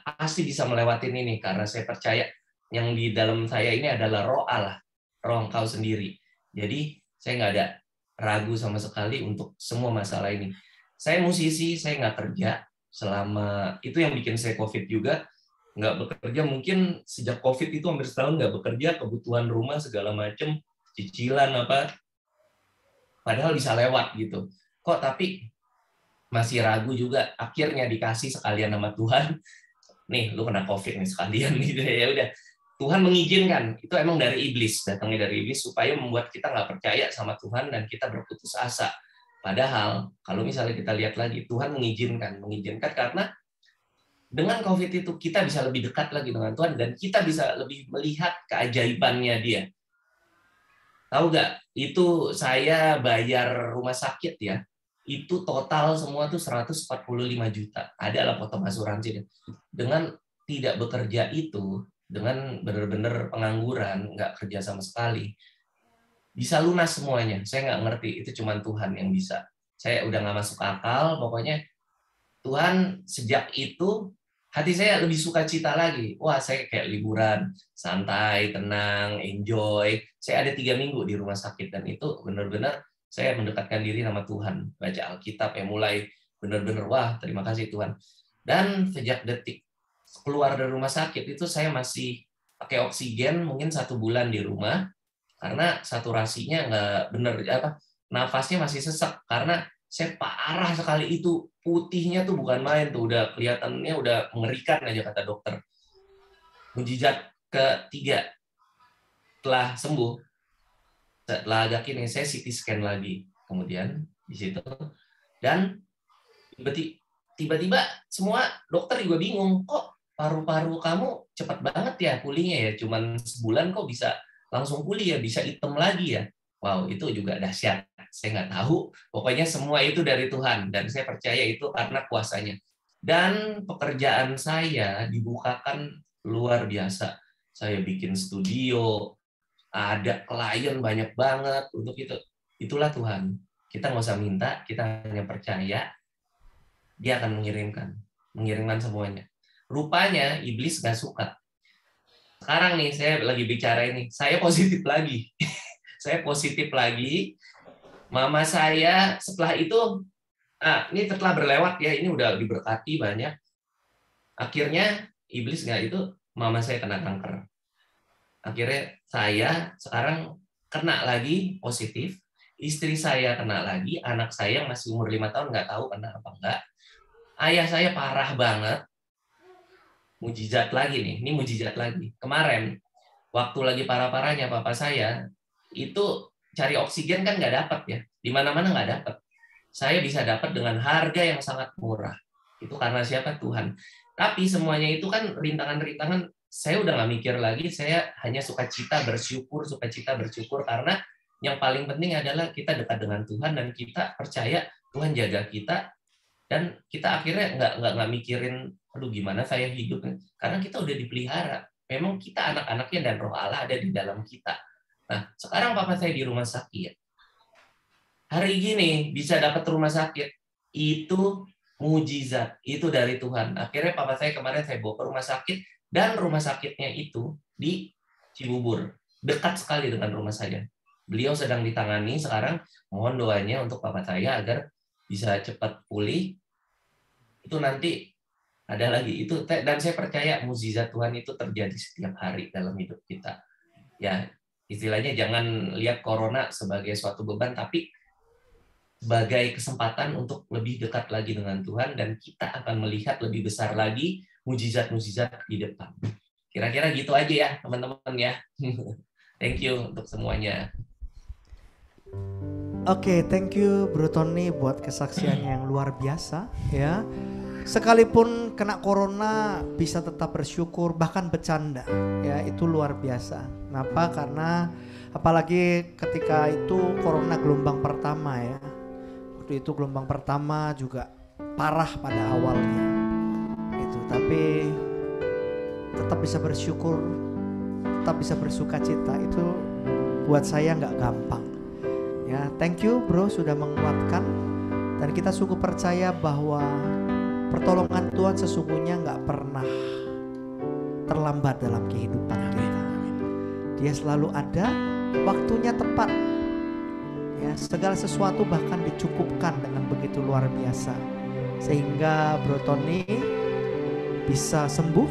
pasti bisa melewatin ini karena saya percaya yang di dalam saya ini adalah roh Allah, roh Engkau sendiri. Jadi saya nggak ada ragu sama sekali untuk semua masalah ini. Saya musisi, saya nggak kerja selama itu yang bikin saya COVID juga, nggak bekerja. Mungkin sejak COVID itu hampir setahun nggak bekerja, kebutuhan rumah segala macem, cicilan apa, padahal bisa lewat gitu. Kok tapi masih ragu juga. Akhirnya dikasih sekalian sama Tuhan. Nih, lu kena COVID nih sekalian gitu ya udah. Tuhan mengizinkan, itu emang dari iblis, datangnya dari iblis supaya membuat kita nggak percaya sama Tuhan dan kita berputus asa. Padahal kalau misalnya kita lihat lagi, Tuhan mengizinkan karena dengan COVID itu kita bisa lebih dekat lagi dengan Tuhan dan kita bisa lebih melihat keajaibannya Dia. Tahu nggak? Itu saya bayar rumah sakit ya, itu total semua tuh 145 juta. Ada lah potong asuransi. Dengan tidak bekerja itu, dengan benar-benar pengangguran, nggak kerja sama sekali, bisa lunas semuanya. Saya nggak ngerti, itu cuma Tuhan yang bisa. Saya udah nggak masuk akal, pokoknya Tuhan sejak itu hati saya lebih sukacita lagi. Wah, saya kayak liburan, santai, tenang, enjoy. Saya ada 3 minggu di rumah sakit dan itu benar-benar saya mendekatkan diri sama Tuhan, baca Alkitab yang mulai benar-benar wah terima kasih Tuhan. Dan sejak detik keluar dari rumah sakit itu saya masih pakai oksigen mungkin 1 bulan di rumah. Karena saturasinya nggak benar, nafasnya masih sesak karena saya parah sekali itu, putihnya tuh bukan main tuh, udah kelihatannya udah mengerikan aja kata dokter. Mujizat ketiga setelah sembuh, setelah agak ini saya CT scan lagi kemudian di situ dan tiba-tiba semua dokter juga bingung, kok paru-paru kamu cepat banget ya pulihnya ya, cuman sebulan kok bisa langsung pulih ya, bisa hitam lagi ya. Wow, itu juga dahsyat. Saya nggak tahu. Pokoknya semua itu dari Tuhan. Dan saya percaya itu karena kuasanya. Dan pekerjaan saya dibukakan luar biasa. Saya bikin studio, ada klien banyak banget untuk itu. Itulah Tuhan. Kita nggak usah minta, kita hanya percaya. Dia akan mengirimkan semuanya. Rupanya iblis nggak suka. Sekarang nih saya lagi bicara ini, saya positif lagi. Saya positif lagi. Mama saya setelah itu, ini setelah berlewat ya, ini udah diberkati banyak. Akhirnya iblis nggak itu, mama saya kena kanker. Akhirnya saya sekarang kena lagi positif, istri saya kena lagi, anak saya yang masih umur 5 tahun nggak tahu kena apa enggak. Ayah saya parah banget. Mujizat lagi nih, ini mujizat lagi. Kemarin, waktu lagi parah-parahnya papa saya, itu cari oksigen kan nggak dapat ya. Di mana-mana nggak dapat. Saya bisa dapat dengan harga yang sangat murah. Itu karena siapa? Tuhan. Tapi semuanya itu kan rintangan-rintangan, saya udah nggak mikir lagi, saya hanya sukacita bersyukur karena yang paling penting adalah kita dekat dengan Tuhan dan kita percaya Tuhan jaga kita, dan kita akhirnya nggak mikirin aduh gimana saya hidup, karena kita udah dipelihara. Memang kita anak-anaknya dan Roh Allah ada di dalam kita. Nah, sekarang papa saya di rumah sakit. Hari gini bisa dapat rumah sakit, itu mujizat, itu dari Tuhan. Akhirnya papa saya kemarin saya bawa ke rumah sakit, dan rumah sakitnya itu di Cibubur, dekat sekali dengan rumah saya. Beliau sedang ditangani sekarang, mohon doanya untuk papa saya agar bisa cepat pulih. Itu nanti ada lagi itu, dan saya percaya mukjizat Tuhan itu terjadi setiap hari dalam hidup kita. Ya, istilahnya jangan lihat corona sebagai suatu beban, tapi sebagai kesempatan untuk lebih dekat lagi dengan Tuhan, dan kita akan melihat lebih besar lagi mujizat-mujizat di depan. Kira-kira gitu aja ya, teman-teman ya. Thank you untuk semuanya. Oke, thank you Bro Tony buat kesaksiannya yang luar biasa ya. Sekalipun kena corona bisa tetap bersyukur, bahkan bercanda ya, itu luar biasa. Kenapa? Karena apalagi ketika itu corona gelombang pertama ya. Waktu itu gelombang pertama juga parah pada awalnya gitu, tapi tetap bisa bersyukur, tetap bisa bersukacita, itu buat saya nggak gampang ya. Thank you bro sudah menguatkan, dan kita sungguh percaya bahwa pertolongan Tuhan sesungguhnya nggak pernah terlambat dalam kehidupan kita. Dia selalu ada, waktunya tepat. Ya, segala sesuatu bahkan dicukupkan dengan begitu luar biasa, sehingga Bro Tony bisa sembuh.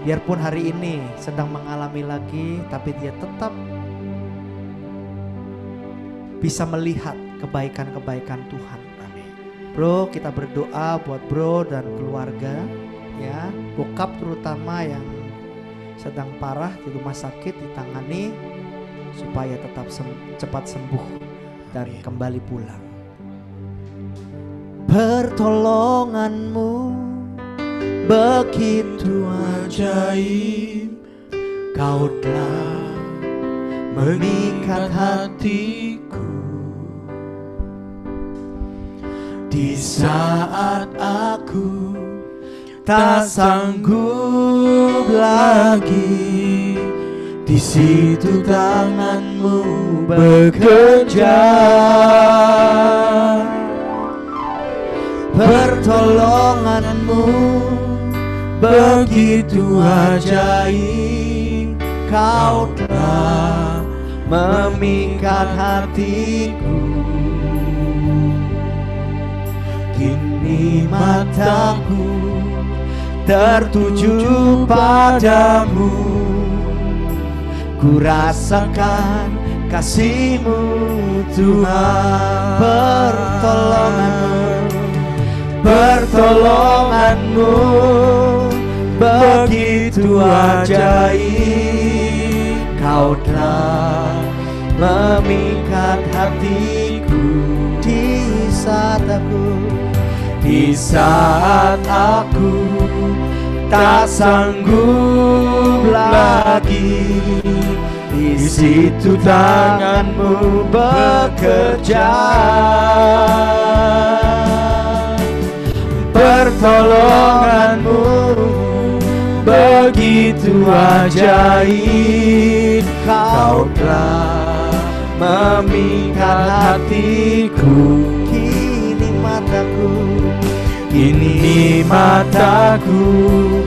Biarpun hari ini sedang mengalami lagi, tapi dia tetap bisa melihat kebaikan-kebaikan Tuhan. Bro, kita berdoa buat bro dan keluarga ya, bokap terutama yang sedang parah di rumah sakit, ditangani supaya tetap cepat sembuh dan kembali pulang. Pertolonganmu begitu ajaib, kau telah mengikat hatiku. Di saat aku tak sanggup lagi, di situ tanganmu bekerja. Pertolonganmu begitu ajaib, kau telah memikat hatiku. Kini mataku tertuju padamu, ku rasakan kasih-Mu Tuhan. Pertolongan-Mu begitu ajaib, kau telah memikat hatiku. Di saat aku tak sanggup lagi, di situ tangan-Mu bekerja. Pertolongan-Mu begitu ajaib, kau telah memikat hatiku. Kini mataku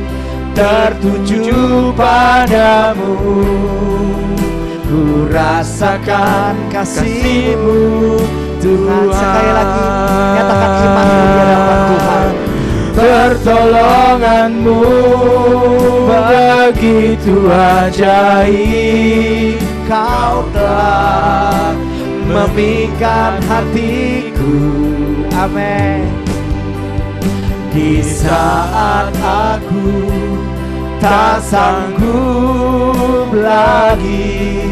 tertuju padamu, ku rasakan kasih-Mu Tuhan. Sekali lagi nyatakan iman di hadapan Tuhan. Pertolongan begitu ajaib. Kau telah memikat hatiku. Amin. Di saat aku tak sanggup lagi,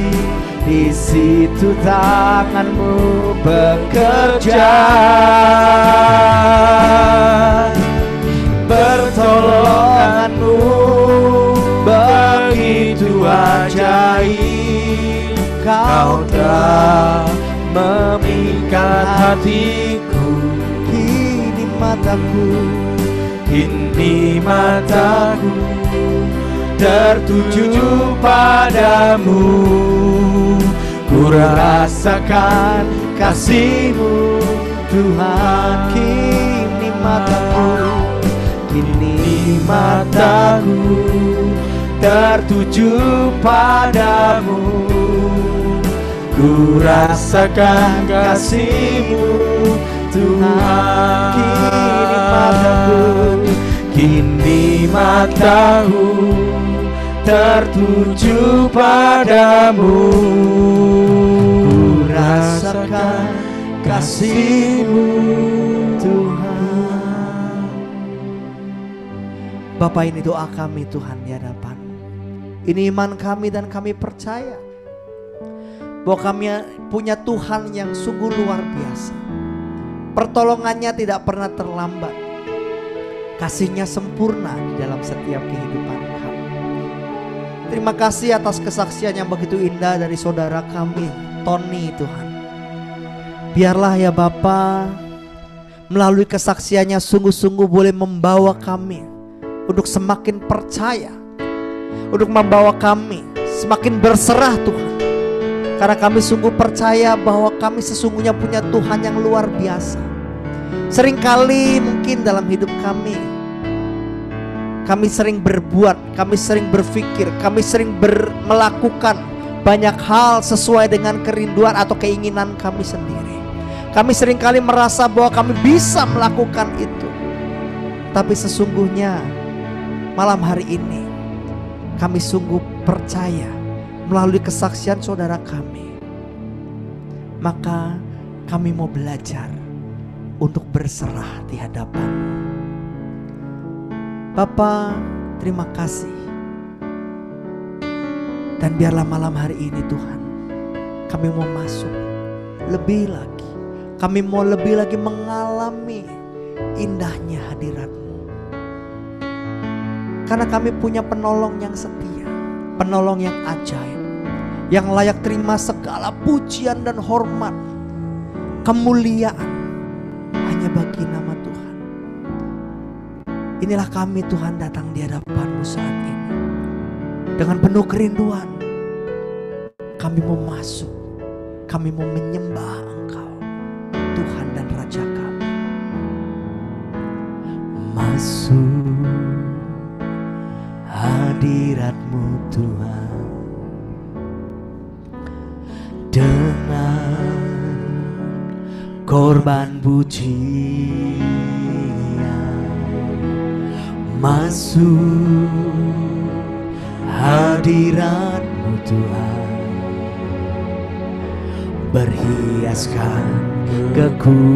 di situ tanganmu bekerja. Pertolonganmu begitu ajaib. Kau telah memikat hatiku. Kini mataku tertuju padamu. Ku rasakan kasih-Mu Tuhan. Kini mataku tertuju padamu. Ku rasakan kasih-Mu Tuhan. Kini mataku tertuju padamu. Ku rasakan kasih-Mu Tuhan. Bapa, ini doa kami Tuhan di hadapan. Ini iman kami dan kami percaya bahwa kami punya Tuhan yang sungguh luar biasa. Pertolongannya tidak pernah terlambat. Kasih-Nya sempurna di dalam setiap kehidupan kami. Terima kasih atas kesaksian yang begitu indah dari saudara kami, Tony Tuhan. Biarlah ya Bapa, melalui kesaksiannya sungguh-sungguh boleh membawa kami untuk semakin percaya, untuk membawa kami semakin berserah Tuhan. Karena kami sungguh percaya bahwa kami sesungguhnya punya Tuhan yang luar biasa. Seringkali mungkin dalam hidup kami sering berbuat, kami sering berpikir, kami sering melakukan banyak hal sesuai dengan kerinduan atau keinginan kami sendiri. Kami seringkali merasa bahwa kami bisa melakukan itu. Tapi sesungguhnya malam hari ini kami sungguh percaya melalui kesaksian saudara kami. Maka kami mau belajar untuk berserah di hadapan Bapa. Terima kasih. Dan biarlah malam hari ini Tuhan, kami mau masuk lebih lagi. Kami mau lebih lagi mengalami indahnya hadirat-Mu. Karena kami punya penolong yang setia, penolong yang ajaib, yang layak terima segala pujian dan hormat, kemuliaan hanya bagi nama Tuhan. Inilah kami Tuhan datang di hadapan-Mu saat ini. Dengan penuh kerinduan, kami mau masuk, kami mau menyembah Engkau, Tuhan dan Raja kami. Masuk hadirat-Mu Tuhan, dengan korban pujian. Masuk hadirat-Mu Tuhan, berhiaskan kekudusan.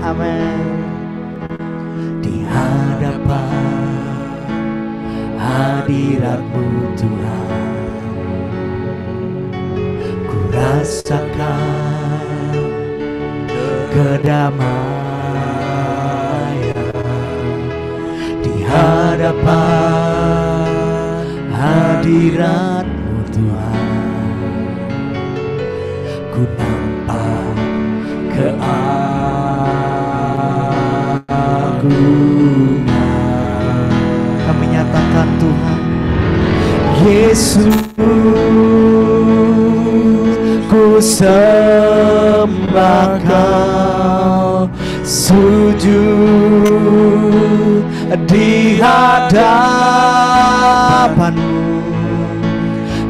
Amin. Di hadapan hadirat-Mu Tuhan, ku rasakan kedamaian. Di hadapan hadirat-Mu Tuhan, ku nampak keagungan. Kami nyatakan Tuhan, Yesus, ku sembah Kau, sujud di hadapan-Mu.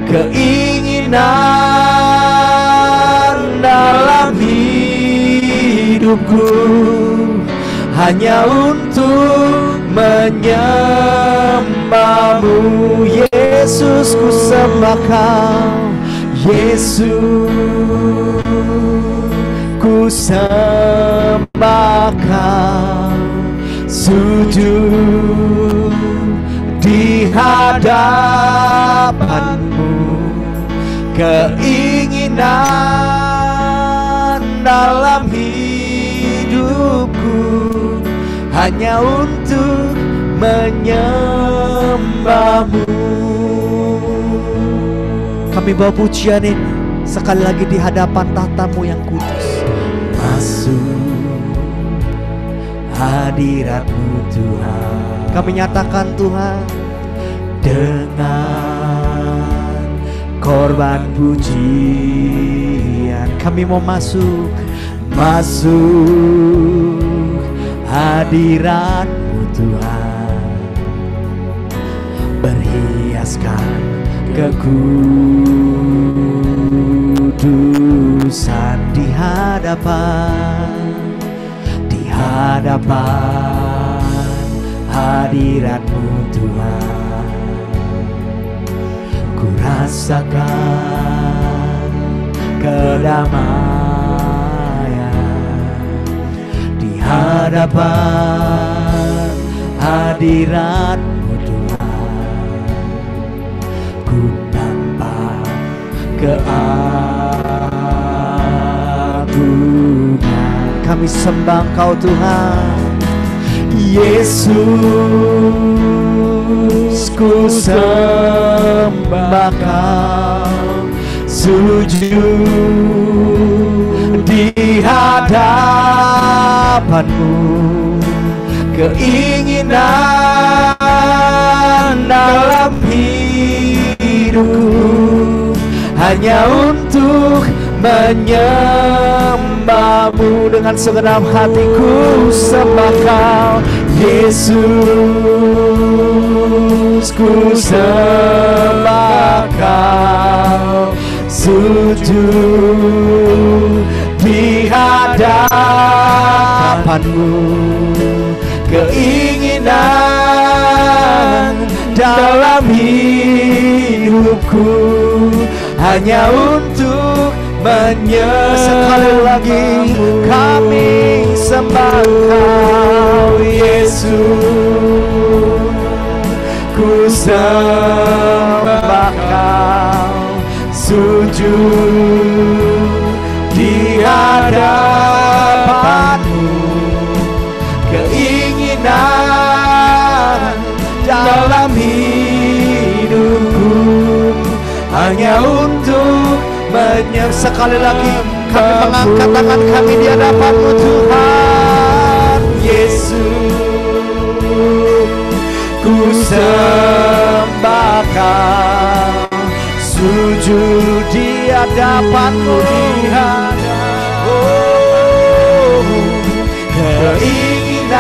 Keinginan dalam hidupku hanya untuk menyembahmu. Yesus, ku sembah Kau, Yesus, ku sembah Kau, sujud di hadapanmu. Keinginan dalam hidupku hanya untuk menyembahmu. Kami bawa pujian ini sekali lagi di hadapan tahta-Mu yang kudus. Masuk hadirat-Mu Tuhan. Kami nyatakan Tuhan, dengan korban pujian kami mau masuk hadirat-Mu Tuhan, berhiaskan kekudusan di hadapan hadirat-Mu Tuhan. Ku rasakan kedamaian di hadapan hadirat-Mu Tuhan. Ku nampak keagungan. Kami sembah Engkau Tuhan, Yesus, ku sembah Kau, sujud di hadapan-Mu. Keinginan dalam hidupku hanya untuk menyembah-Mu. Dengan segenap hatiku sembah Kau, Yesus, ku sembah Kau, sujud di hadapan-Mu. Keinginan dalam hidupku hanya untuk menyembah. Sekali lagi kami sembah Kau, Yesus, ku sembah Kau, sujud di hadapan-Mu. Keinginan dalam hidupku hanya untuk sekali lagi kami mengangkat tangan kami di hadapan-Mu Tuhan. Yesus, ku sembah Kau, sujud di hadapan-Mu. Keinginan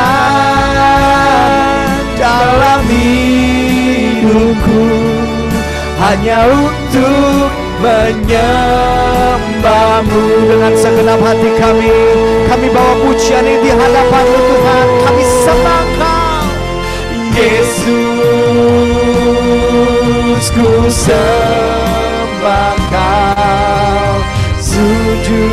dalam hidupku hanya untuk menyembah-Mu. Dengan segenap hati kami bawa pujian ini di hadapan-Mu Tuhan. Kami sembah Kau, Yesus, ku sembah Kau, sujud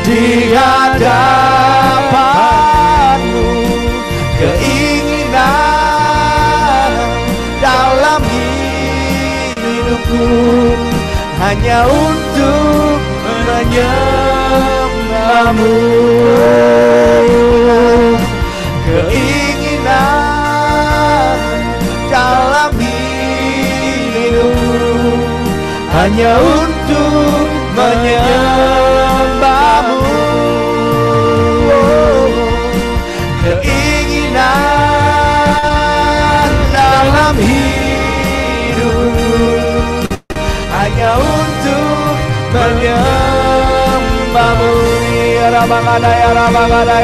di hadapan-Mu. Keinginan dalam hidupku hanya untuk menyembah-Mu. Keinginan dalam hidupku hanya untuk menyembah-Mu. Keinginan dalam hidupku hanya untuk menyembah-Mu. Keinginan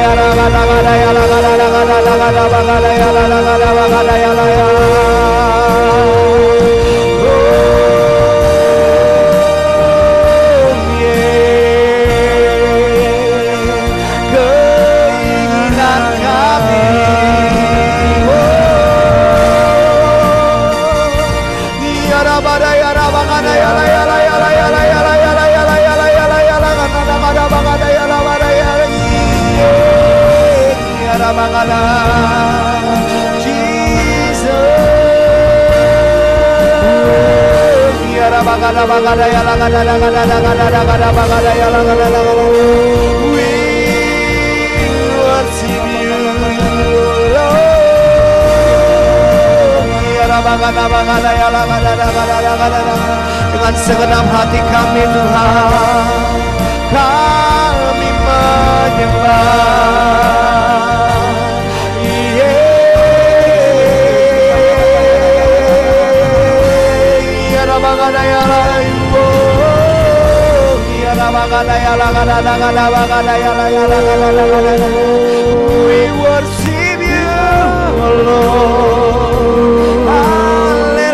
Dengan segenap hati kami Tuhan, kami menyembah. We worship you, Lord. Hallelujah.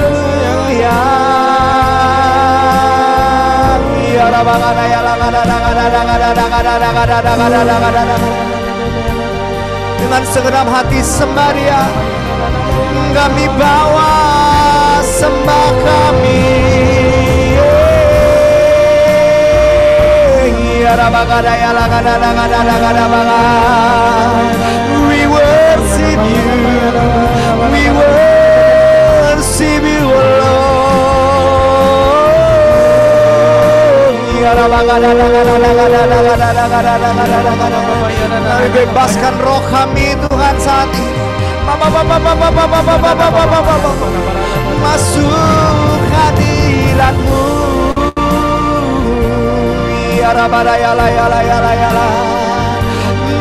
Dengan segenap hati sembah Dia, kami bawa sembah kami. We worship you, we worship you, Lord. Bebaskan roh kami Tuhan saat ini. Masuk hadirat-Mu.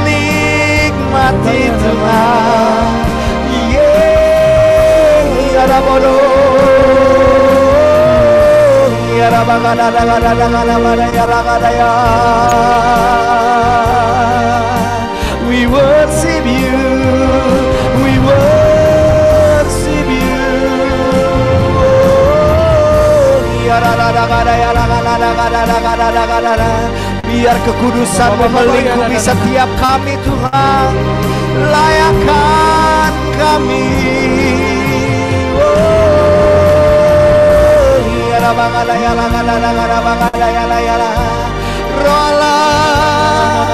Nikmati Tuhan. We worship you, we worship you. Biar kekudusan-Mu melingkupi setiap kami Tuhan. Layakan kami. Roh Allah,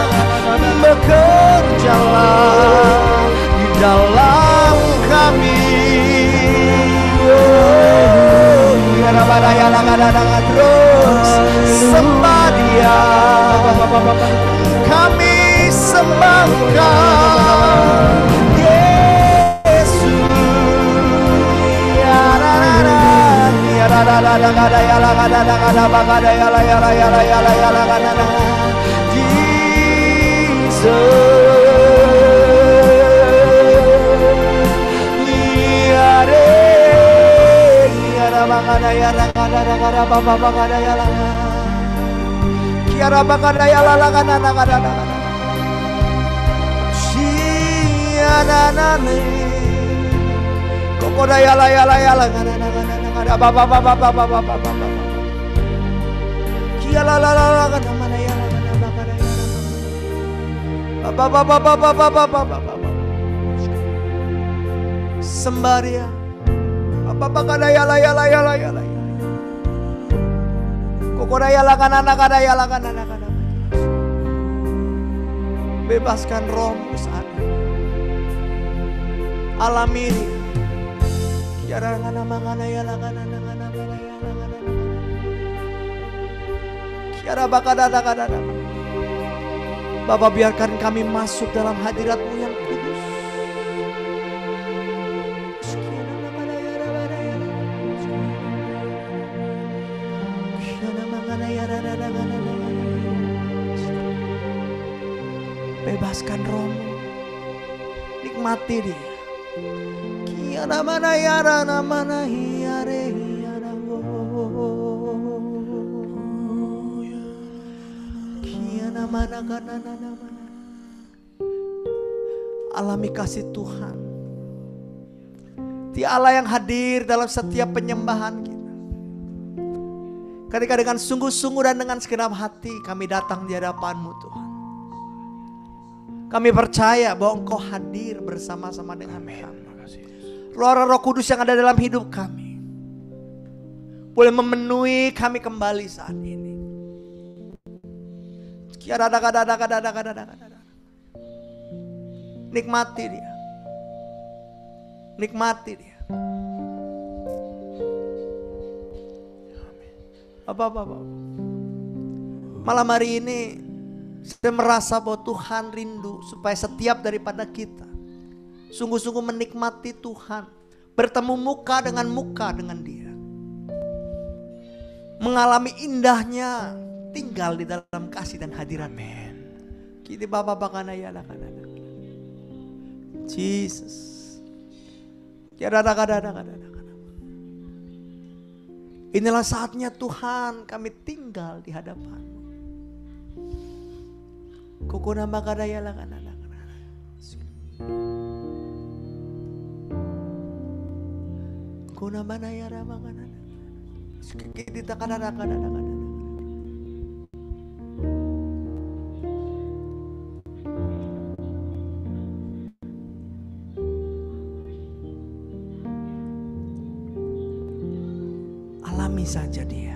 bekerjalah di dalam kami. Terus sembah Dia, kami sembahkan Yesus. Sembah Dia. Bebaskan roh-Mu saat ini. Alami Dia. Bapa, biarkan kami masuk dalam hadirat-Mu yang kudus. Bebaskan roh-Mu, nikmati Dia. Kiana mana yara mana hiare hiara kiana mana kana mana. Alami kasih Tuhan. Dia Allah yang hadir dalam setiap penyembahan kita. Ketika dengan sungguh-sungguh dan dengan segenap hati kami datang di hadapan-Mu Tuhan. Kami percaya bahwa Engkau hadir bersama-sama dengan kami. Roh Kudus yang ada dalam hidup kami boleh memenuhi kami kembali saat ini. Nikmati dia. Nikmati dia. Apa. Malam hari ini saya merasa bahwa Tuhan rindu supaya setiap daripada kita sungguh-sungguh menikmati Tuhan, bertemu muka dengan Dia, mengalami indahnya tinggal di dalam kasih dan hadirat. Kita Bapa ya Jesus. Inilah saatnya Tuhan kami tinggal di hadapan-Mu. Kukuna makadaya lakana. Kuna manaya ramangana. Kita kadana. Alami saja dia.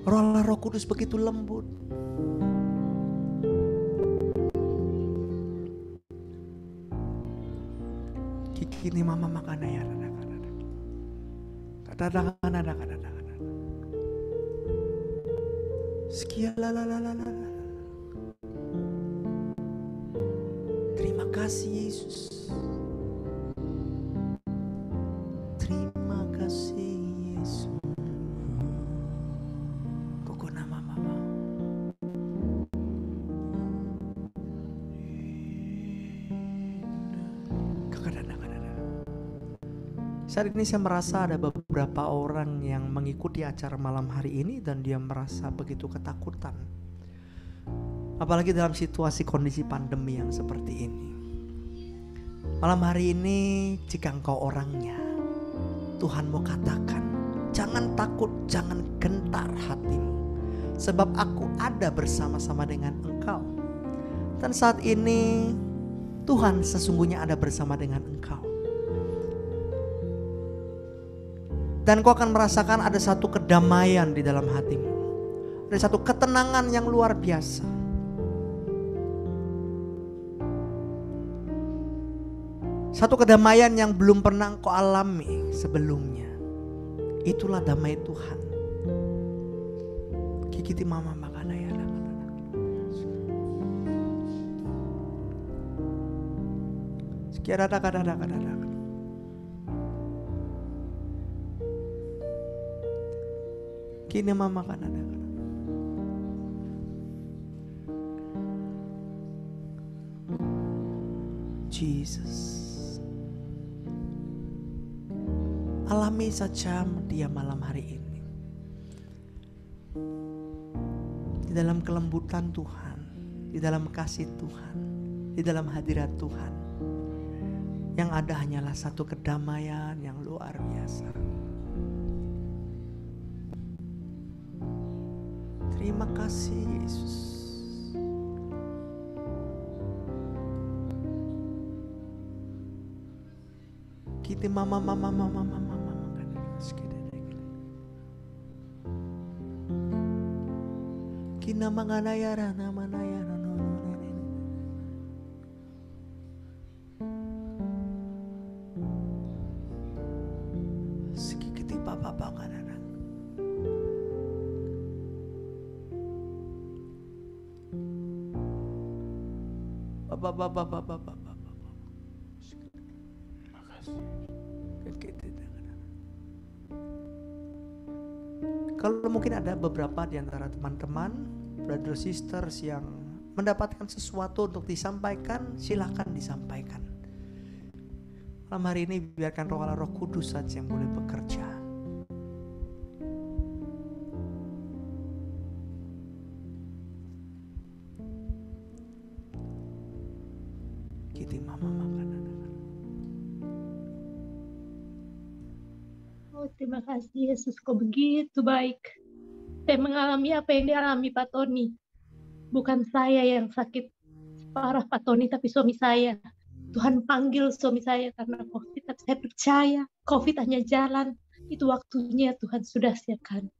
Roh Kudus begitu lembut. Kini mama makan ya. Terima kasih Yesus. Terima kasih Yesus. Saat ini saya merasa ada beberapa orang yang mengikuti acara malam hari ini dan dia merasa begitu ketakutan. Apalagi dalam situasi kondisi pandemi yang seperti ini. Malam hari ini jika engkau orangnya, Tuhan mau katakan, jangan takut, jangan gentar hatimu. Sebab aku ada bersama-sama dengan engkau. Dan saat ini Tuhan sesungguhnya ada bersama dengan engkau. Dan kau akan merasakan ada satu kedamaian di dalam hatimu. Ada satu ketenangan yang luar biasa. Satu kedamaian yang belum pernah kau alami sebelumnya. Itulah damai Tuhan. Kikiti mama makana ya. Sekira ada. Kini mama kan ada. Jesus. Alami saja dia malam hari ini. Di dalam kelembutan Tuhan, di dalam kasih Tuhan, di dalam hadirat Tuhan. Yang ada hanyalah satu kedamaian yang luar biasa. Terima kasih Yesus. Kita mama. Kina manganayara namanayara no. Sikiti papa kana. Kalau mungkin ada beberapa di antara teman-teman, brother sisters yang mendapatkan sesuatu untuk disampaikan, silakan disampaikan. Malam hari ini biarkan Roh Kudus saja yang boleh bekerja. Terima kasih Yesus, kau begitu baik. Saya mengalami apa yang dialami Pak Tony. Bukan saya yang sakit parah Pak Tony, tapi suami saya. Tuhan panggil suami saya karena COVID, tapi saya percaya COVID hanya jalan. Itu waktunya Tuhan sudah siapkan.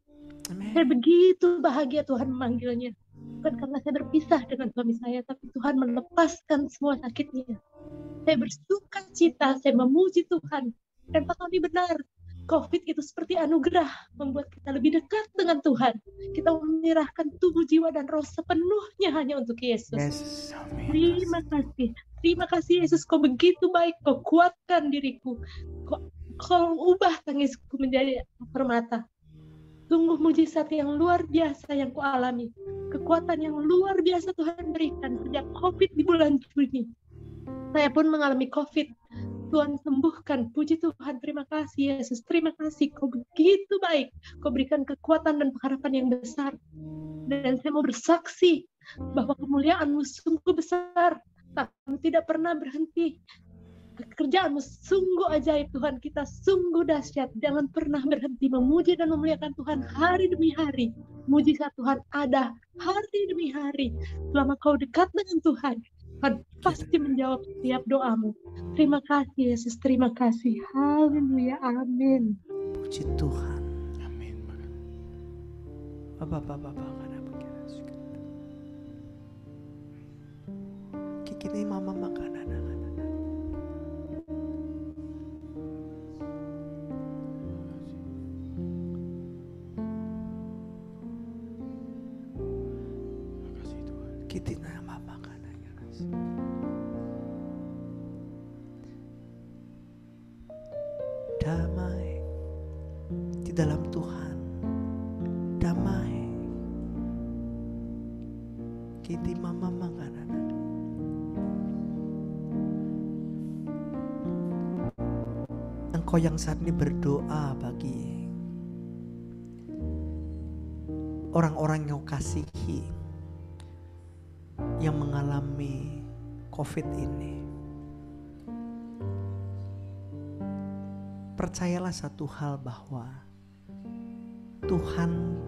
Amen. Saya begitu bahagia Tuhan memanggilnya. Bukan karena saya berpisah dengan suami saya, tapi Tuhan melepaskan semua sakitnya. Saya bersuka cita, saya memuji Tuhan. Dan Pak Tony benar, COVID itu seperti anugerah, membuat kita lebih dekat dengan Tuhan. Kita menyerahkan tubuh, jiwa, dan roh sepenuhnya hanya untuk Yesus. Yes. Terima kasih. Terima kasih Yesus, Kau begitu baik, Kau kuatkan diriku. Kau ubah tangisku menjadi permata. Sungguh mujizat yang luar biasa yang kualami. Kekuatan yang luar biasa Tuhan berikan sejak COVID di bulan Juni. Saya pun mengalami COVID. Tuhan sembuhkan. Puji Tuhan. Terima kasih Yesus. Terima kasih. Kau begitu baik. Kau berikan kekuatan dan pengharapan yang besar. Dan saya mau bersaksi bahwa kemuliaan-Mu sungguh besar. Kami tidak pernah berhenti. Pekerjaanmu sungguh ajaib Tuhan, kita sungguh dahsyat. Jangan pernah berhenti memuji dan memuliakan Tuhan hari demi hari. Mujizat Tuhan ada hari demi hari. Selama kau dekat dengan Tuhan, Tuhan pasti menjawab setiap doamu. Terima kasih Yesus, terima kasih. Haleluya, amin. Puji Tuhan. Amin. Bapak. Kini mama makanan. Kita nama makanan. Damai di dalam Tuhan. Damai. Kita mama makanan. Engkau yang saat ini berdoa bagi orang-orang yang kau kasihi yang mengalami COVID ini. Percayalah satu hal, bahwa Tuhan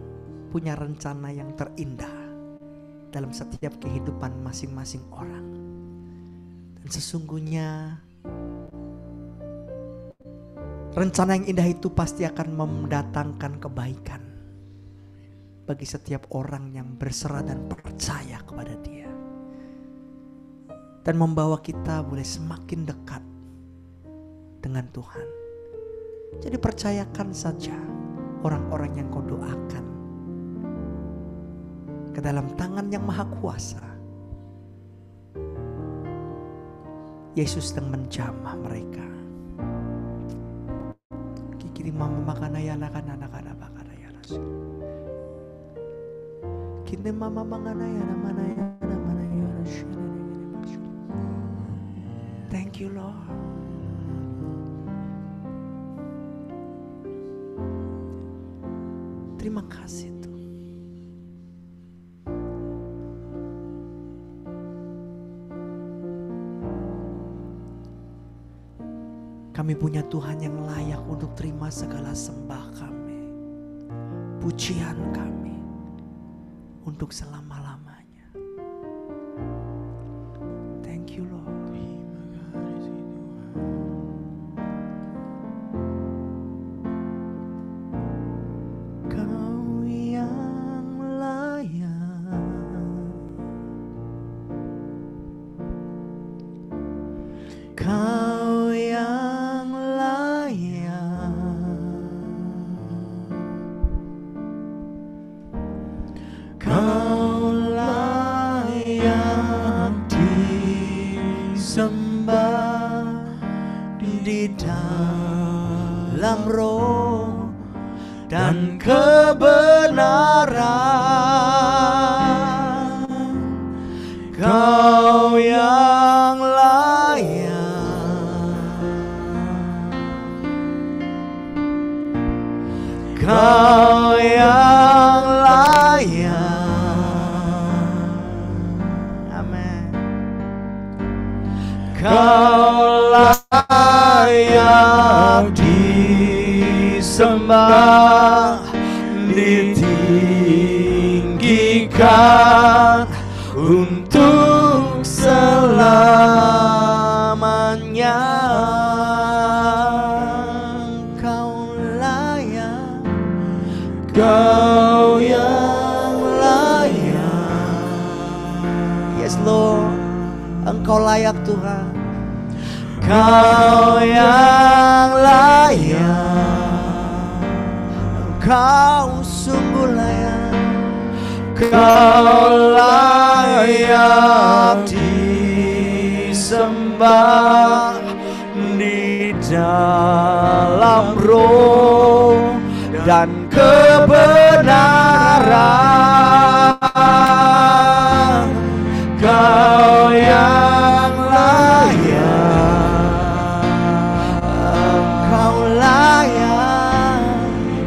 punya rencana yang terindah dalam setiap kehidupan masing-masing orang. Dan sesungguhnya rencana yang indah itu pasti akan mendatangkan kebaikan bagi setiap orang yang berserah dan percaya kepada Dia, dan membawa kita boleh semakin dekat dengan Tuhan. Jadi percayakan saja orang-orang yang kau doakan ke dalam tangan yang maha kuasa. Yesus sedang menjamah mereka. Kikiri mama makan ayah anak-anak kini mama makan ayah mana. Thank you Lord. Terima kasih Tuhan. Kami punya Tuhan yang layak untuk terima segala sembah kami, pujian kami untuk selama-lamanya. Thank you Lord. Kau yang layak, Kau yang layak, Kau layak disembah di dalam roh dan kebenaran. Kau yang layak, Kau yang layak. Amin. Kau layak disembah, ditinggikan untuk selamanya. Kau layak, Kau yang layak, Engkau layak Tuhan. Kau yang layak, Engkau sungguh layak. Kau layak disembah di dalam roh dan kebenaran. Kau yang layak, Engkau layak,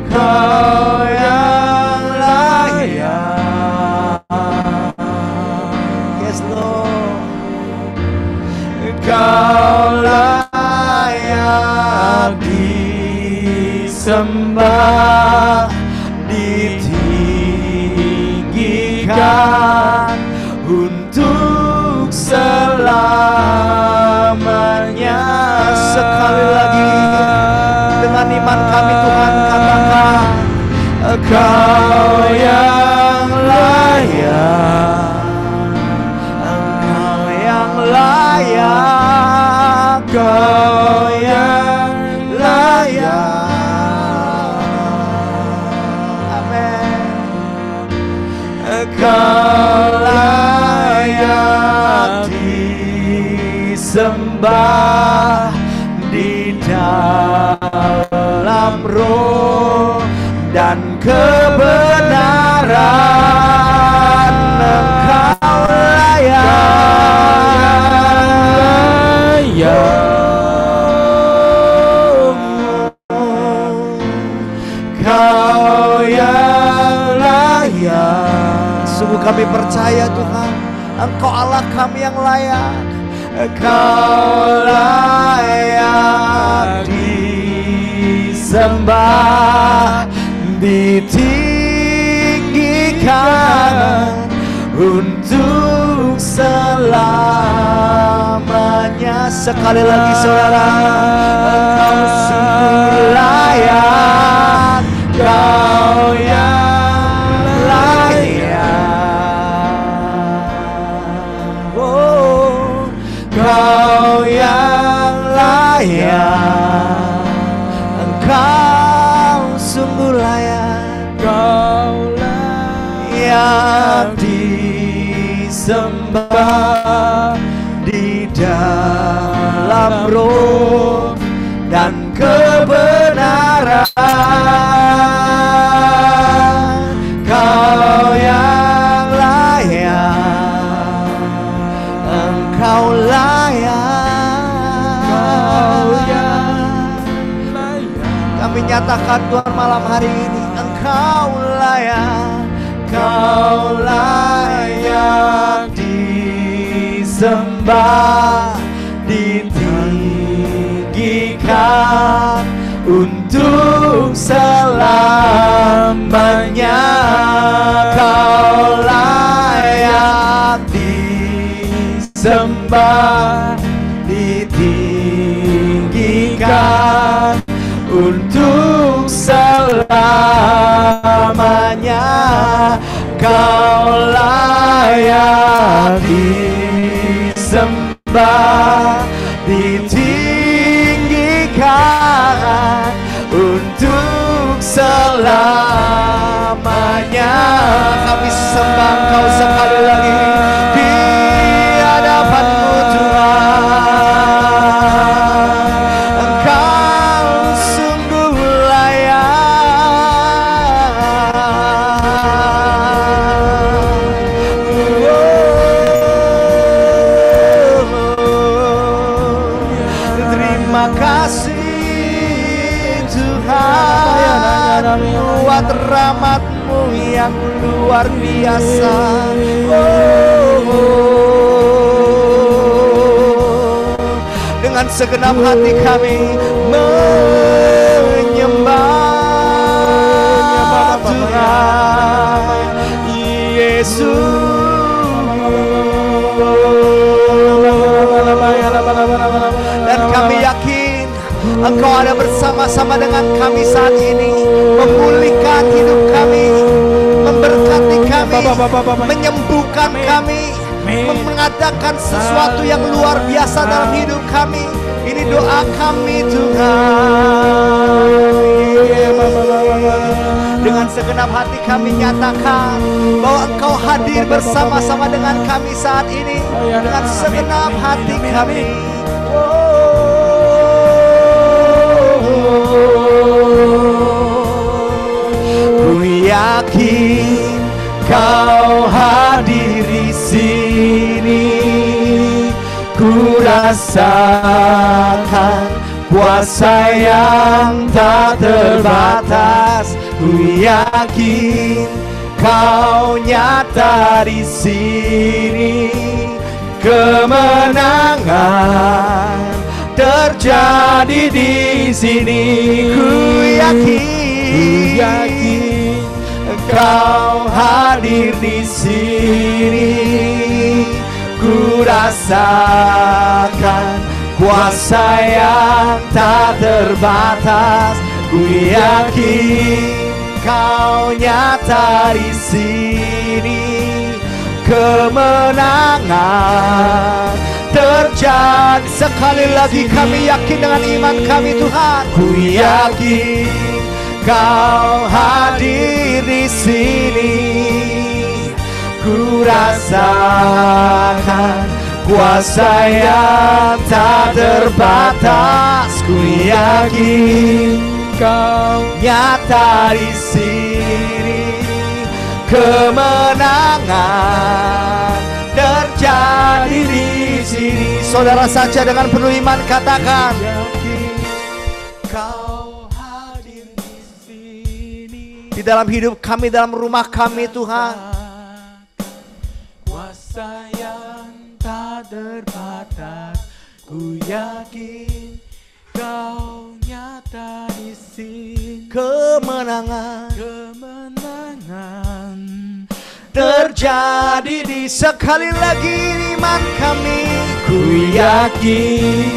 Kau yang layak. Yes Lord, Kau layak disembah, ditinggikan untuk selamanya. Sekali lagi dengan iman kami Tuhan katakan, Kau yang layak, Engkau yang layak, Kau yang layak. Amin. Kau layak disembah di dalam roh dan kebenaran. Engkau layak. Kau yang layak. Sungguh kami percaya Tuhan, Engkau Allah kami yang layak. Kau layak disembah, ditinggikan untuk selamanya. Sekali lagi saudara, Engkau sungguh layak. Kau yang layak. Oh, Kau yang layak. Engkau sungguh layak. Kau layak disembah di dalam roh dan kebenaran. Kau yang layak, Engkau layak, Kau yang layak. Kami nyatakan Tuhan malam hari ini, Engkau layak, Kau layak disembah, ditinggikan untuk selamanya. Kau layak disembah, ditinggikan untuk selamanya. Kau layak disembah, ditinggikan untuk selamanya. Kami sembah Engkau sekali lagi di hadapan-Mu Tuhan. Engkau sungguh layak. Terima kasih Tuhan, buat rahmat-Mu yang luar biasa. Dengan segenap hati kami menyembah Tuhan Yesus. Dan kami yakin Engkau ada bersama-sama dengan kami saat ini, memulihkan hidup kami, memberkati kami, menyembuhkan kami, mengadakan sesuatu yang luar biasa dalam hidup kami. Ini doa kami Tuhan. Dengan segenap hati kami nyatakan bahwa Engkau hadir bersama-sama dengan kami saat ini. Dengan segenap hati kami. Ku yakin Kau hadir di sini. Ku rasakan kuasa yang tak terbatas. Ku yakin Kau nyata di sini. Kemenangan terjadi di sini. Ku yakin Kau hadir di sini. Ku rasakan kuasa yang tak terbatas. Ku yakin Kau nyata di sini. Kemenangan terjadi. Sekali lagi kami yakin dengan iman kami Tuhan. Ku yakin Kau hadir di sini. Ku rasakan kuasa yang tak terbatas. Ku yakin Kau nyata di sini. Kemenangan terjadi di sini. Saudara saja dengan penuh iman katakan, Kau hadir di sini. Di dalam hidup kami, dalam rumah kami Tuhan. Kuasa yang tak terbatas. Ku yakin Kau nyata di sini. Kemenangan terjadi di sekali lagi iman kami. Ku yakin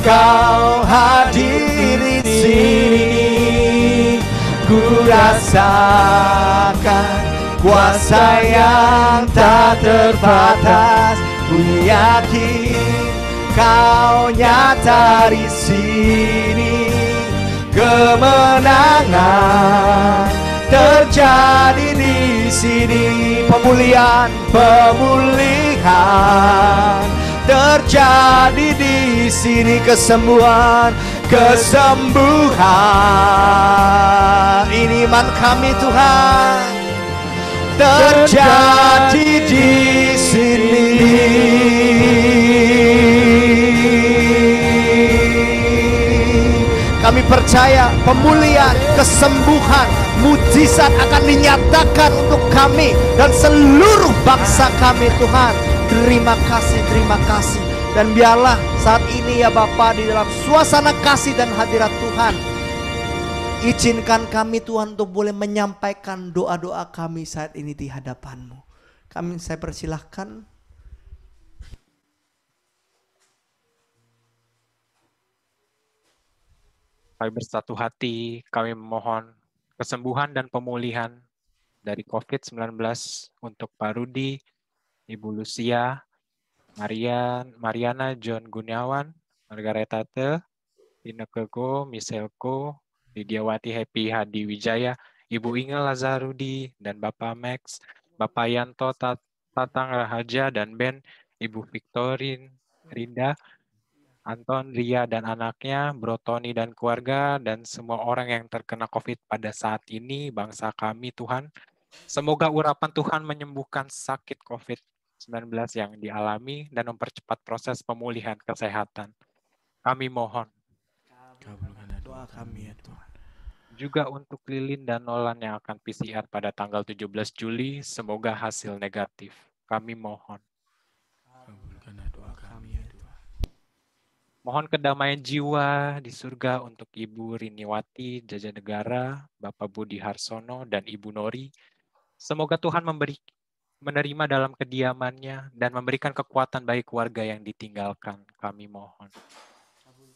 Kau hadir di sini. Ku rasakan kuasa yang tak terbatas. Ku yakin Kau nyata di sini. Kemenangan terjadi di sini. Pemulihan terjadi di sini. Kesembuhan ini iman kami Tuhan. Terjadi di sini. Kami percaya pemulihan, kesembuhan, mujizat akan dinyatakan untuk kami dan seluruh bangsa kami Tuhan. Terima kasih, terima kasih. Dan biarlah saat ini ya Bapa, di dalam suasana kasih dan hadirat Tuhan, izinkan kami Tuhan untuk boleh menyampaikan doa-doa kami saat ini di hadapan-Mu. Saya persilahkan. Kami bersatu hati, kami memohon kesembuhan dan pemulihan dari COVID-19 untuk Pak Rudi, Ibu Lucia, Mariana John Gunawan, Margareta Te, Ineke Go, Miselko, Lidiawati Happy Hadi Wijaya, Ibu Inge Lazarudi, dan Bapak Max, Bapak Yanto Tatang Rahaja dan Ben, Ibu Victorin Rinda, Anton, Ria, dan anaknya, Bro Tony dan keluarga, dan semua orang yang terkena COVID pada saat ini, bangsa kami Tuhan. Semoga urapan Tuhan menyembuhkan sakit COVID-19 yang dialami dan mempercepat proses pemulihan kesehatan. Kami mohon. Kabulkanlah doa kami ya Tuhan. Juga untuk Lilin dan Nolan yang akan PCR pada tanggal 17 Juli, semoga hasil negatif. Kami mohon. Kabulkanlah doa kami ya Tuhan. Mohon kedamaian jiwa di surga untuk Ibu Riniwati Jajanegara, Bapak Budi Harsono, dan Ibu Nori. Semoga Tuhan menerima dalam kediamannya dan memberikan kekuatan bagi keluarga yang ditinggalkan. Kami mohon.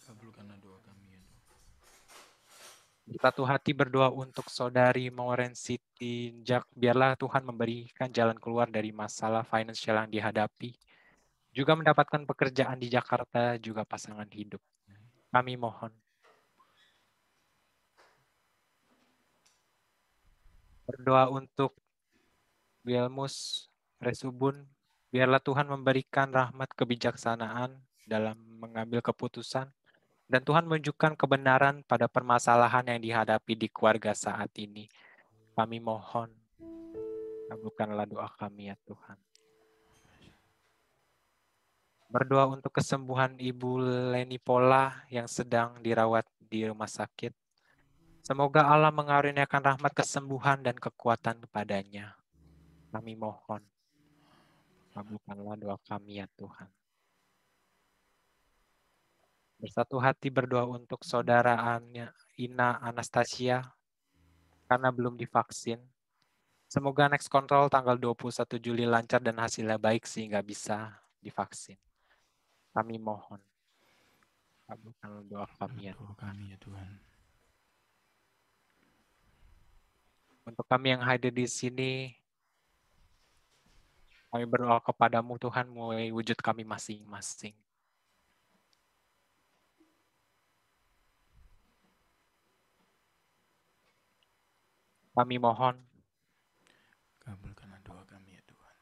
Kabulkanlah doa kami ya Tuhan. Satu hati berdoa untuk saudari Maureen Siti Jack. Biarlah Tuhan memberikan jalan keluar dari masalah finansial yang dihadapi. Juga mendapatkan pekerjaan di Jakarta, juga pasangan hidup. Kami mohon. Berdoa untuk Wilmus Resubun. Biarlah Tuhan memberikan rahmat kebijaksanaan dalam mengambil keputusan. Dan Tuhan menunjukkan kebenaran pada permasalahan yang dihadapi di keluarga saat ini. Kami mohon, kabulkanlah doa kami ya Tuhan. Berdoa untuk kesembuhan Ibu Leni Pola yang sedang dirawat di rumah sakit. Semoga Allah mengaruniakan rahmat kesembuhan dan kekuatan kepadanya. Kami mohon, kabulkanlah doa kami ya Tuhan. Bersatu hati berdoa untuk saudara Ina Anastasia karena belum divaksin. Semoga next control tanggal 21 Juli lancar dan hasilnya baik sehingga bisa divaksin. Kami mohon, kabulkanlah doa kami ya Tuhan. Untuk kami yang hadir di sini, kami berdoa kepadamu Tuhan mulai wujud kami masing-masing. Kami mohon, Kabulkanlah doa kami ya Tuhan.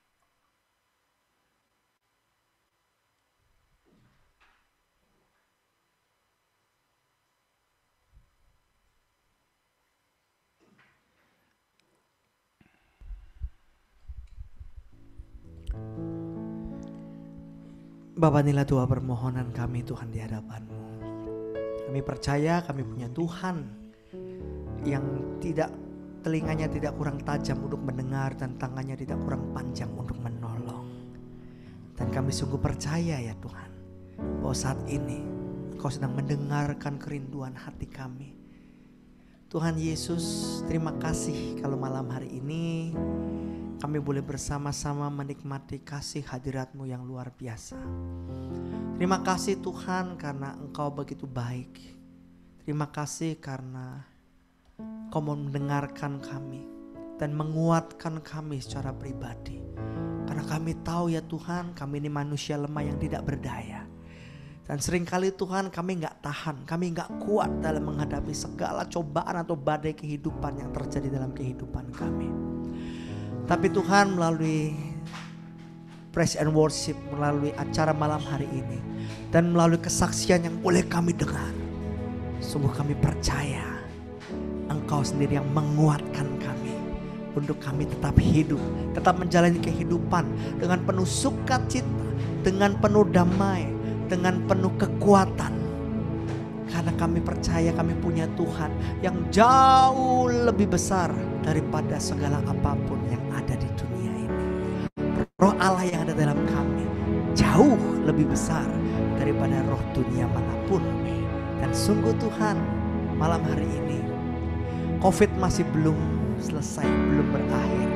Bapa, inilah doa permohonan kami Tuhan di hadapan-Mu. Kami percaya kami punya Tuhan yang telinganya tidak kurang tajam untuk mendengar dan tangannya tidak kurang panjang untuk menolong. Dan kami sungguh percaya ya Tuhan, bahwa saat ini Engkau sedang mendengarkan kerinduan hati kami. Tuhan Yesus, terima kasih kalau malam hari ini kami boleh bersama-sama menikmati kasih hadirat-Mu yang luar biasa. Terima kasih Tuhan karena Engkau begitu baik. Terima kasih karena Engkau mau mendengarkan kami dan menguatkan kami secara pribadi. Karena kami tahu ya Tuhan, kami ini manusia lemah yang tidak berdaya. Dan seringkali Tuhan kami gak tahan, kami gak kuat dalam menghadapi segala cobaan atau badai kehidupan yang terjadi dalam kehidupan kami. Tapi Tuhan melalui praise and worship, melalui acara malam hari ini, dan melalui kesaksian yang boleh kami dengar, sungguh kami percaya Engkau sendiri yang menguatkan kami untuk kami tetap hidup, tetap menjalani kehidupan dengan penuh sukacita, dengan penuh damai, dengan penuh kekuatan. Karena kami percaya kami punya Tuhan yang jauh lebih besar daripada segala apapun yang ada di dunia ini. Roh Allah yang ada dalam kami jauh lebih besar daripada roh dunia manapun. Dan sungguh Tuhan, malam hari ini COVID masih belum selesai, belum berakhir.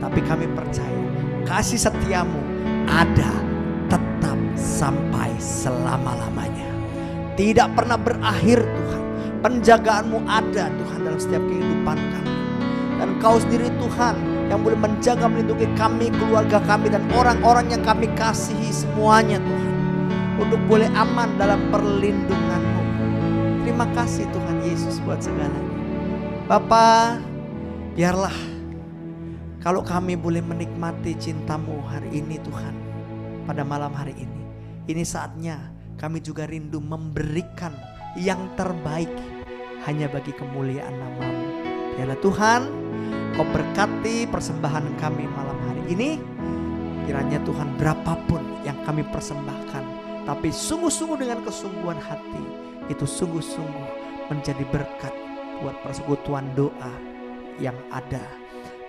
Tapi kami percaya kasih setiamu ada tetap sampai selama-lamanya. Tidak pernah berakhir Tuhan. Penjagaanmu ada Tuhan dalam setiap kehidupan kami. Dan Kau sendiri Tuhan yang boleh menjaga, melindungi kami, keluarga kami, dan orang-orang yang kami kasihi semuanya Tuhan. Untuk boleh aman dalam perlindungan-Mu. Terima kasih Tuhan Yesus buat segalanya. Bapa, biarlah kalau kami boleh menikmati cinta-Mu hari ini Tuhan. Pada malam hari ini. Ini saatnya kami juga rindu memberikan yang terbaik hanya bagi kemuliaan nama-Mu. Biarlah Tuhan Kau berkati persembahan kami malam hari ini. Kiranya Tuhan berapapun yang kami persembahkan, tapi sungguh-sungguh dengan kesungguhan hati, itu sungguh-sungguh menjadi berkat buat persekutuan doa yang ada.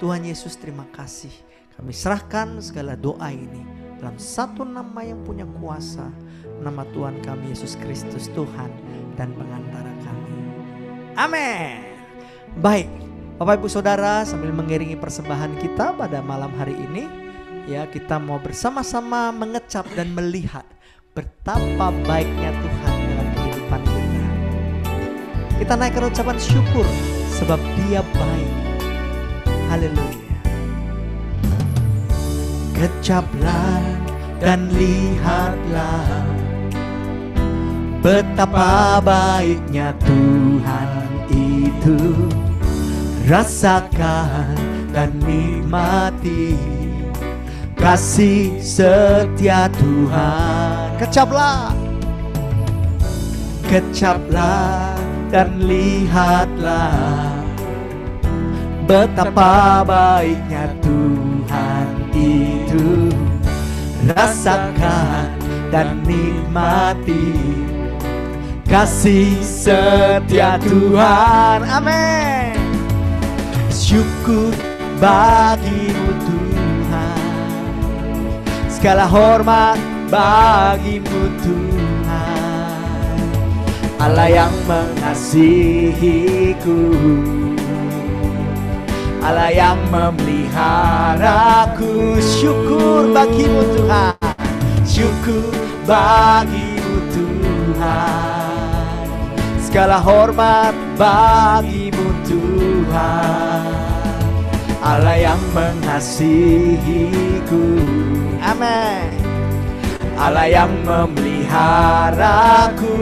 Tuhan Yesus, terima kasih. Kami serahkan segala doa ini dalam satu nama yang punya kuasa, nama Tuhan kami Yesus Kristus, Tuhan dan pengantara kami. Amin. Baik, Bapak Ibu Saudara, sambil mengiringi persembahan kita pada malam hari ini, ya, kita mau bersama-sama mengecap dan melihat betapa baiknya Tuhan dalam kehidupan kita. Kita naikkan ucapan syukur sebab Dia baik. Haleluya. Kecaplah dan lihatlah betapa baiknya Tuhan itu. Rasakan dan nikmati kasih setia Tuhan. Kecaplah, kecaplah dan lihatlah betapa baiknya Tuhan itu. Rasakan dan nikmati kasih setia Tuhan. Amin. Syukur bagimu Tuhan, segala hormat bagimu Tuhan, Allah yang mengasihiku, Allah yang memeliharaku. Syukur bagimu Tuhan, syukur bagimu Tuhan, segala hormat bagimu Tuhan, Allah yang mengasihiku. Amin. Allah yang memeliharaku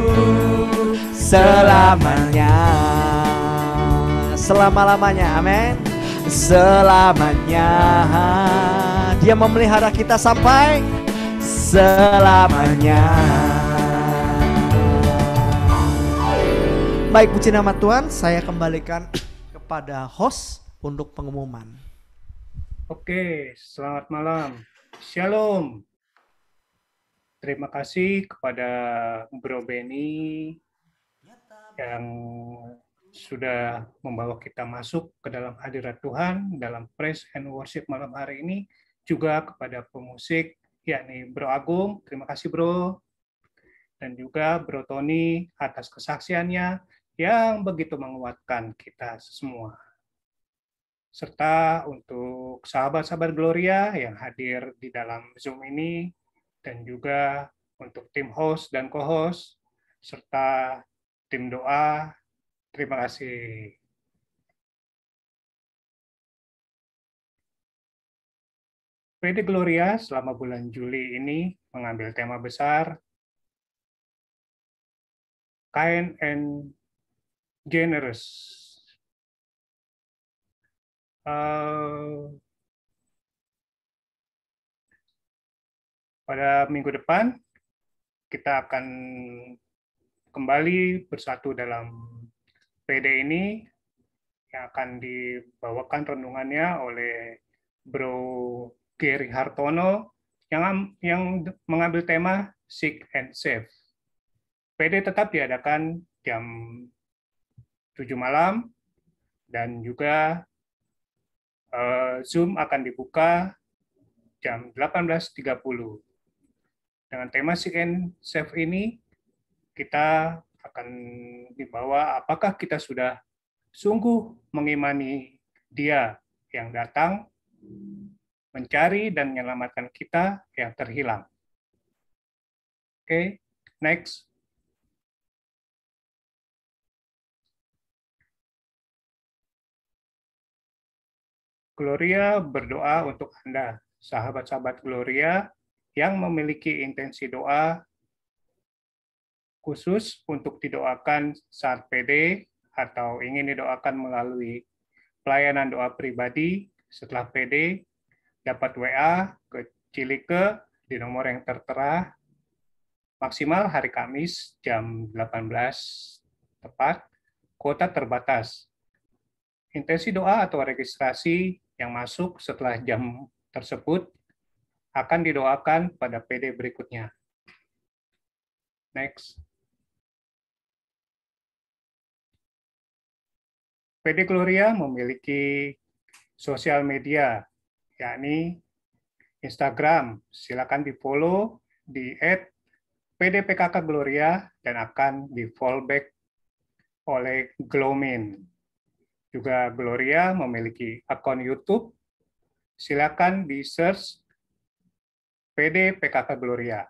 selamanya, selama-lamanya. Amin. Selamanya Dia memelihara kita sampai selamanya. Baik, puji nama Tuhan. Saya kembalikan kepada host untuk pengumuman. Oke, selamat malam. Shalom. Terima kasih kepada Bro Benny yang sudah membawa kita masuk ke dalam hadirat Tuhan dalam praise and worship malam hari ini. Juga kepada pemusik, yakni Bro Agung. Terima kasih Bro. Dan juga Bro Tony atas kesaksiannya yang begitu menguatkan kita semua. Serta untuk sahabat-sahabat Gloria yang hadir di dalam Zoom ini, dan juga untuk tim host dan co-host, serta tim doa, terima kasih. PD Gloria selama bulan Juli ini mengambil tema besar, kind and generous. Pada minggu depan, kita akan kembali bersatu dalam PD ini, yang akan dibawakan renungannya oleh Bro Gary Hartono, yang mengambil tema Seek and Save. PD tetap diadakan jam 7 malam, dan juga Zoom akan dibuka jam 18.30. Dengan tema Seek and Save ini, kita akan dibawa apakah kita sudah sungguh mengimani Dia yang datang mencari dan menyelamatkan kita yang terhilang. Oke, next. Gloria berdoa untuk Anda, sahabat-sahabat Gloria yang memiliki intensi doa khusus untuk didoakan saat PD atau ingin didoakan melalui pelayanan doa pribadi setelah PD, dapat WA ke Cilike di nomor yang tertera, maksimal hari Kamis jam 18 tepat, kuota terbatas. Intensi doa atau registrasi yang masuk setelah jam tersebut akan didoakan pada PD berikutnya. Next. PD Gloria memiliki sosial media, yakni Instagram. Silakan di-follow di @pdpkkgloria dan akan di-fallback oleh Glomin. Juga Gloria memiliki akun YouTube. Silakan di-search PD PKK Gloria.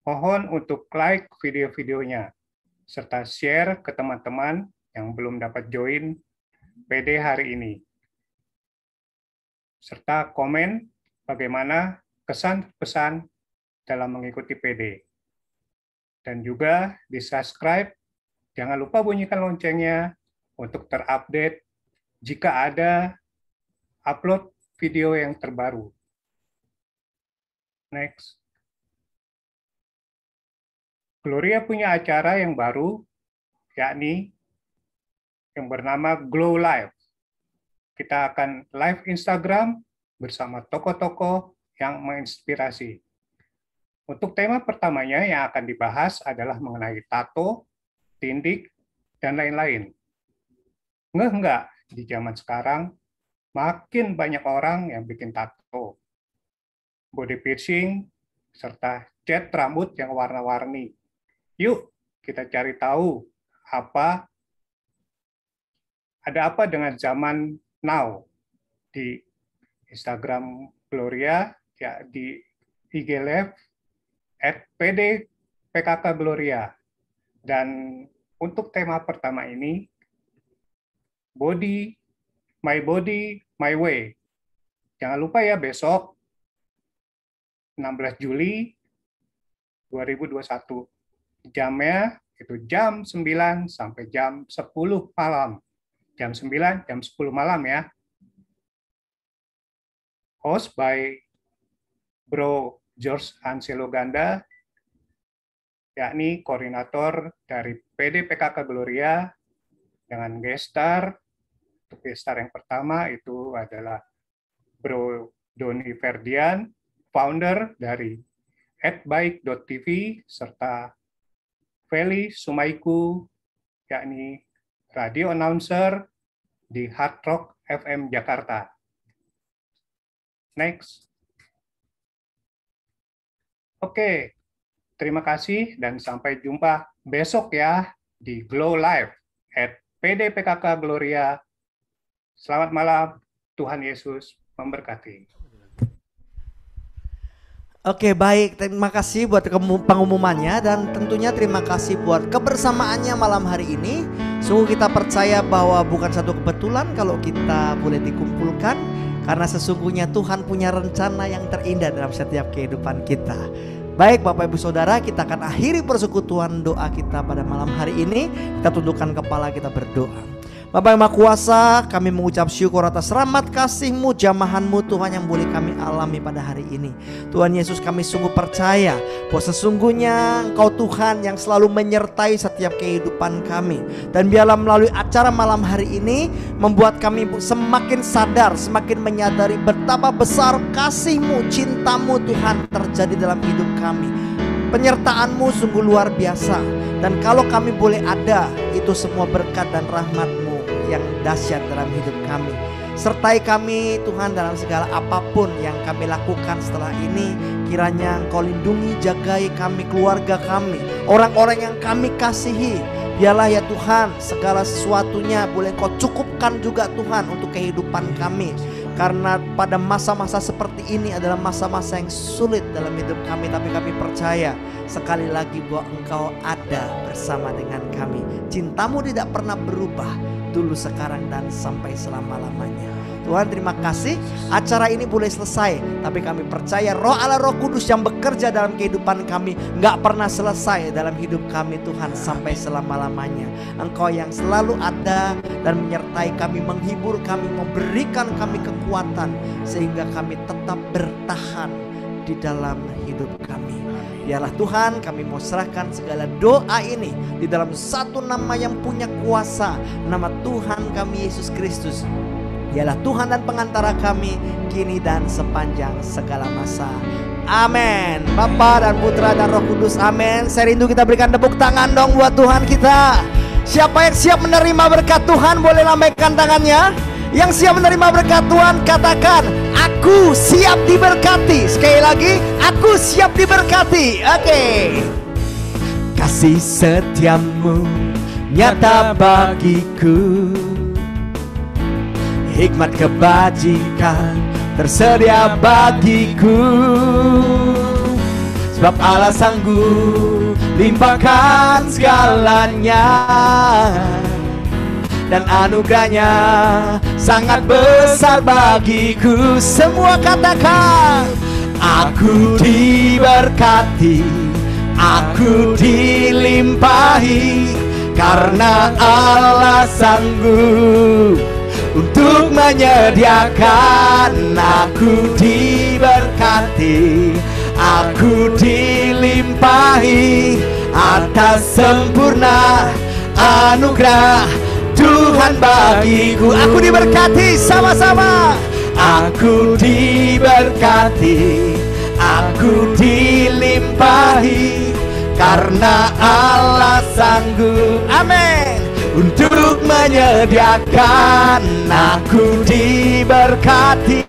Mohon untuk like video-videonya, serta share ke teman-teman yang belum dapat join PD hari ini. Serta komen bagaimana kesan-pesan dalam mengikuti PD. Dan juga di-subscribe, jangan lupa bunyikan loncengnya untuk terupdate jika ada upload video yang terbaru. Next. Gloria punya acara yang baru, yakni yang bernama Glow Live. Kita akan live Instagram bersama tokoh-tokoh yang menginspirasi. Untuk tema pertamanya yang akan dibahas adalah mengenai tato, tindik, dan lain-lain. Ngeh nggak, di zaman sekarang makin banyak orang yang bikin tato, body piercing, serta cat rambut yang warna-warni. Yuk, kita cari tahu ada apa dengan zaman now di Instagram Gloria, ya di IG Live @pdpkkgloria. Dan untuk tema pertama ini, My Body, My Way. Jangan lupa ya, besok 16 Juli 2021. Jamnya itu jam 9 sampai jam 10 malam. Jam 9, jam 10 malam ya. Host by Bro George Anselo Ganda, yakni koordinator dari PDPKK Gloria, dengan gestar. Untuk gestar yang pertama itu adalah Bro Doni Ferdian, founder dari @baik.tv, serta Feli Sumaiku, yakni radio announcer di Hard Rock FM Jakarta. Next. Oke, terima kasih dan sampai jumpa besok ya di Glow Live @pdpkkgloria. Gloria. Selamat malam, Tuhan Yesus memberkati. Oke, baik, terima kasih buat pengumumannya dan tentunya terima kasih buat kebersamaannya malam hari ini. Sungguh kita percaya bahwa bukan satu kebetulan kalau kita boleh dikumpulkan, karena sesungguhnya Tuhan punya rencana yang terindah dalam setiap kehidupan kita. Baik Bapak Ibu Saudara, kita akan akhiri persekutuan doa kita pada malam hari ini. Kita tundukkan kepala, kita berdoa. Bapak yang Maha Kuasa, kami mengucap syukur atas rahmat kasih-Mu, jamahan-Mu Tuhan yang boleh kami alami pada hari ini. Tuhan Yesus, kami sungguh percaya bahwa sesungguhnya Engkau Tuhan yang selalu menyertai setiap kehidupan kami. Dan biarlah melalui acara malam hari ini membuat kami semakin sadar, semakin menyadari betapa besar kasih-Mu, cinta-Mu Tuhan terjadi dalam hidup kami. Penyertaan-Mu sungguh luar biasa. Dan kalau kami boleh ada, itu semua berkat dan rahmat-Mu yang dahsyat dalam hidup kami. Sertai kami Tuhan dalam segala apapun yang kami lakukan setelah ini. Kiranya Engkau lindungi, jagai kami, keluarga kami, orang-orang yang kami kasihi. Biarlah ya Tuhan, segala sesuatunya boleh Engkau cukupkan juga Tuhan untuk kehidupan kami. Karena pada masa-masa seperti ini adalah masa-masa yang sulit dalam hidup kami. Tapi kami percaya sekali lagi bahwa Engkau ada bersama dengan kami. Cinta-Mu tidak pernah berubah, dulu, sekarang, dan sampai selama-lamanya. Tuhan, terima kasih. Acara ini boleh selesai, tapi kami percaya Roh Allah, Roh Kudus yang bekerja dalam kehidupan kami gak pernah selesai dalam hidup kami Tuhan sampai selama-lamanya. Engkau yang selalu ada dan menyertai kami, menghibur kami, memberikan kami kekuatan sehingga kami tetap bertahan di dalam hidup kami. Biarlah Tuhan, kami mau serahkan segala doa ini di dalam satu nama yang punya kuasa, nama Tuhan kami Yesus Kristus. Dialah Tuhan dan pengantara kami kini dan sepanjang segala masa. Amin. Bapa dan Putra dan Roh Kudus, amin. Saya rindu kita berikan tepuk tangan dong buat Tuhan kita. Siapa yang siap menerima berkat Tuhan boleh lambaikan tangannya. Yang siap menerima berkat Tuhan katakan, aku siap diberkati. Sekali lagi, aku siap diberkati. Oke. Kasih setiamu nyata bagiku, hikmat kebajikan tersedia bagiku. sebab Allah sanggup limpahkan segalanya, dan anugerahnya sangat besar bagiku. Semua katakan, aku diberkati, aku dilimpahi, karena Allah sanggup untuk menyediakan. Aku diberkati, aku dilimpahi atas sempurna anugerah Tuhan bagiku. Aku diberkati sama-sama. Aku diberkati, aku dilimpahi, karena Allah sanggup, amin, untuk menyediakan. Aku diberkati,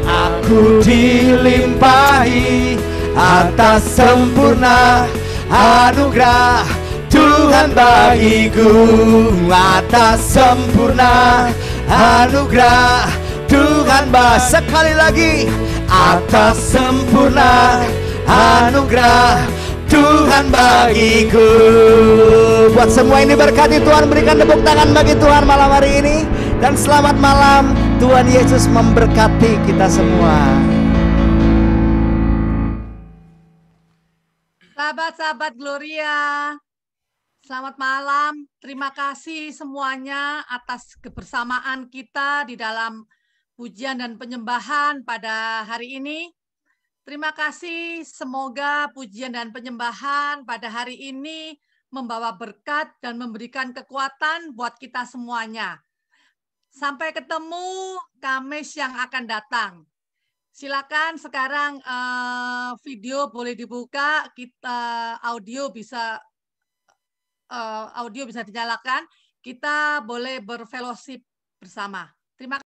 aku dilimpahi atas sempurna anugerah Tuhan bagiku. Atas sempurna anugerah Tuhan sekali lagi, atas sempurna anugerah Tuhan bagiku. Buat semua ini berkati Tuhan, berikan tepuk tangan bagi Tuhan malam hari ini. Dan selamat malam, Tuhan Yesus memberkati kita semua. Sahabat-sahabat Gloria, selamat malam. Terima kasih semuanya atas kebersamaan kita di dalam pujian dan penyembahan pada hari ini. Terima kasih, semoga pujian dan penyembahan pada hari ini membawa berkat dan memberikan kekuatan buat kita semuanya. Sampai ketemu Kamis yang akan datang. Silakan sekarang video boleh dibuka, kita audio bisa dinyalakan, kita boleh berfellowship bersama. Terima kasih.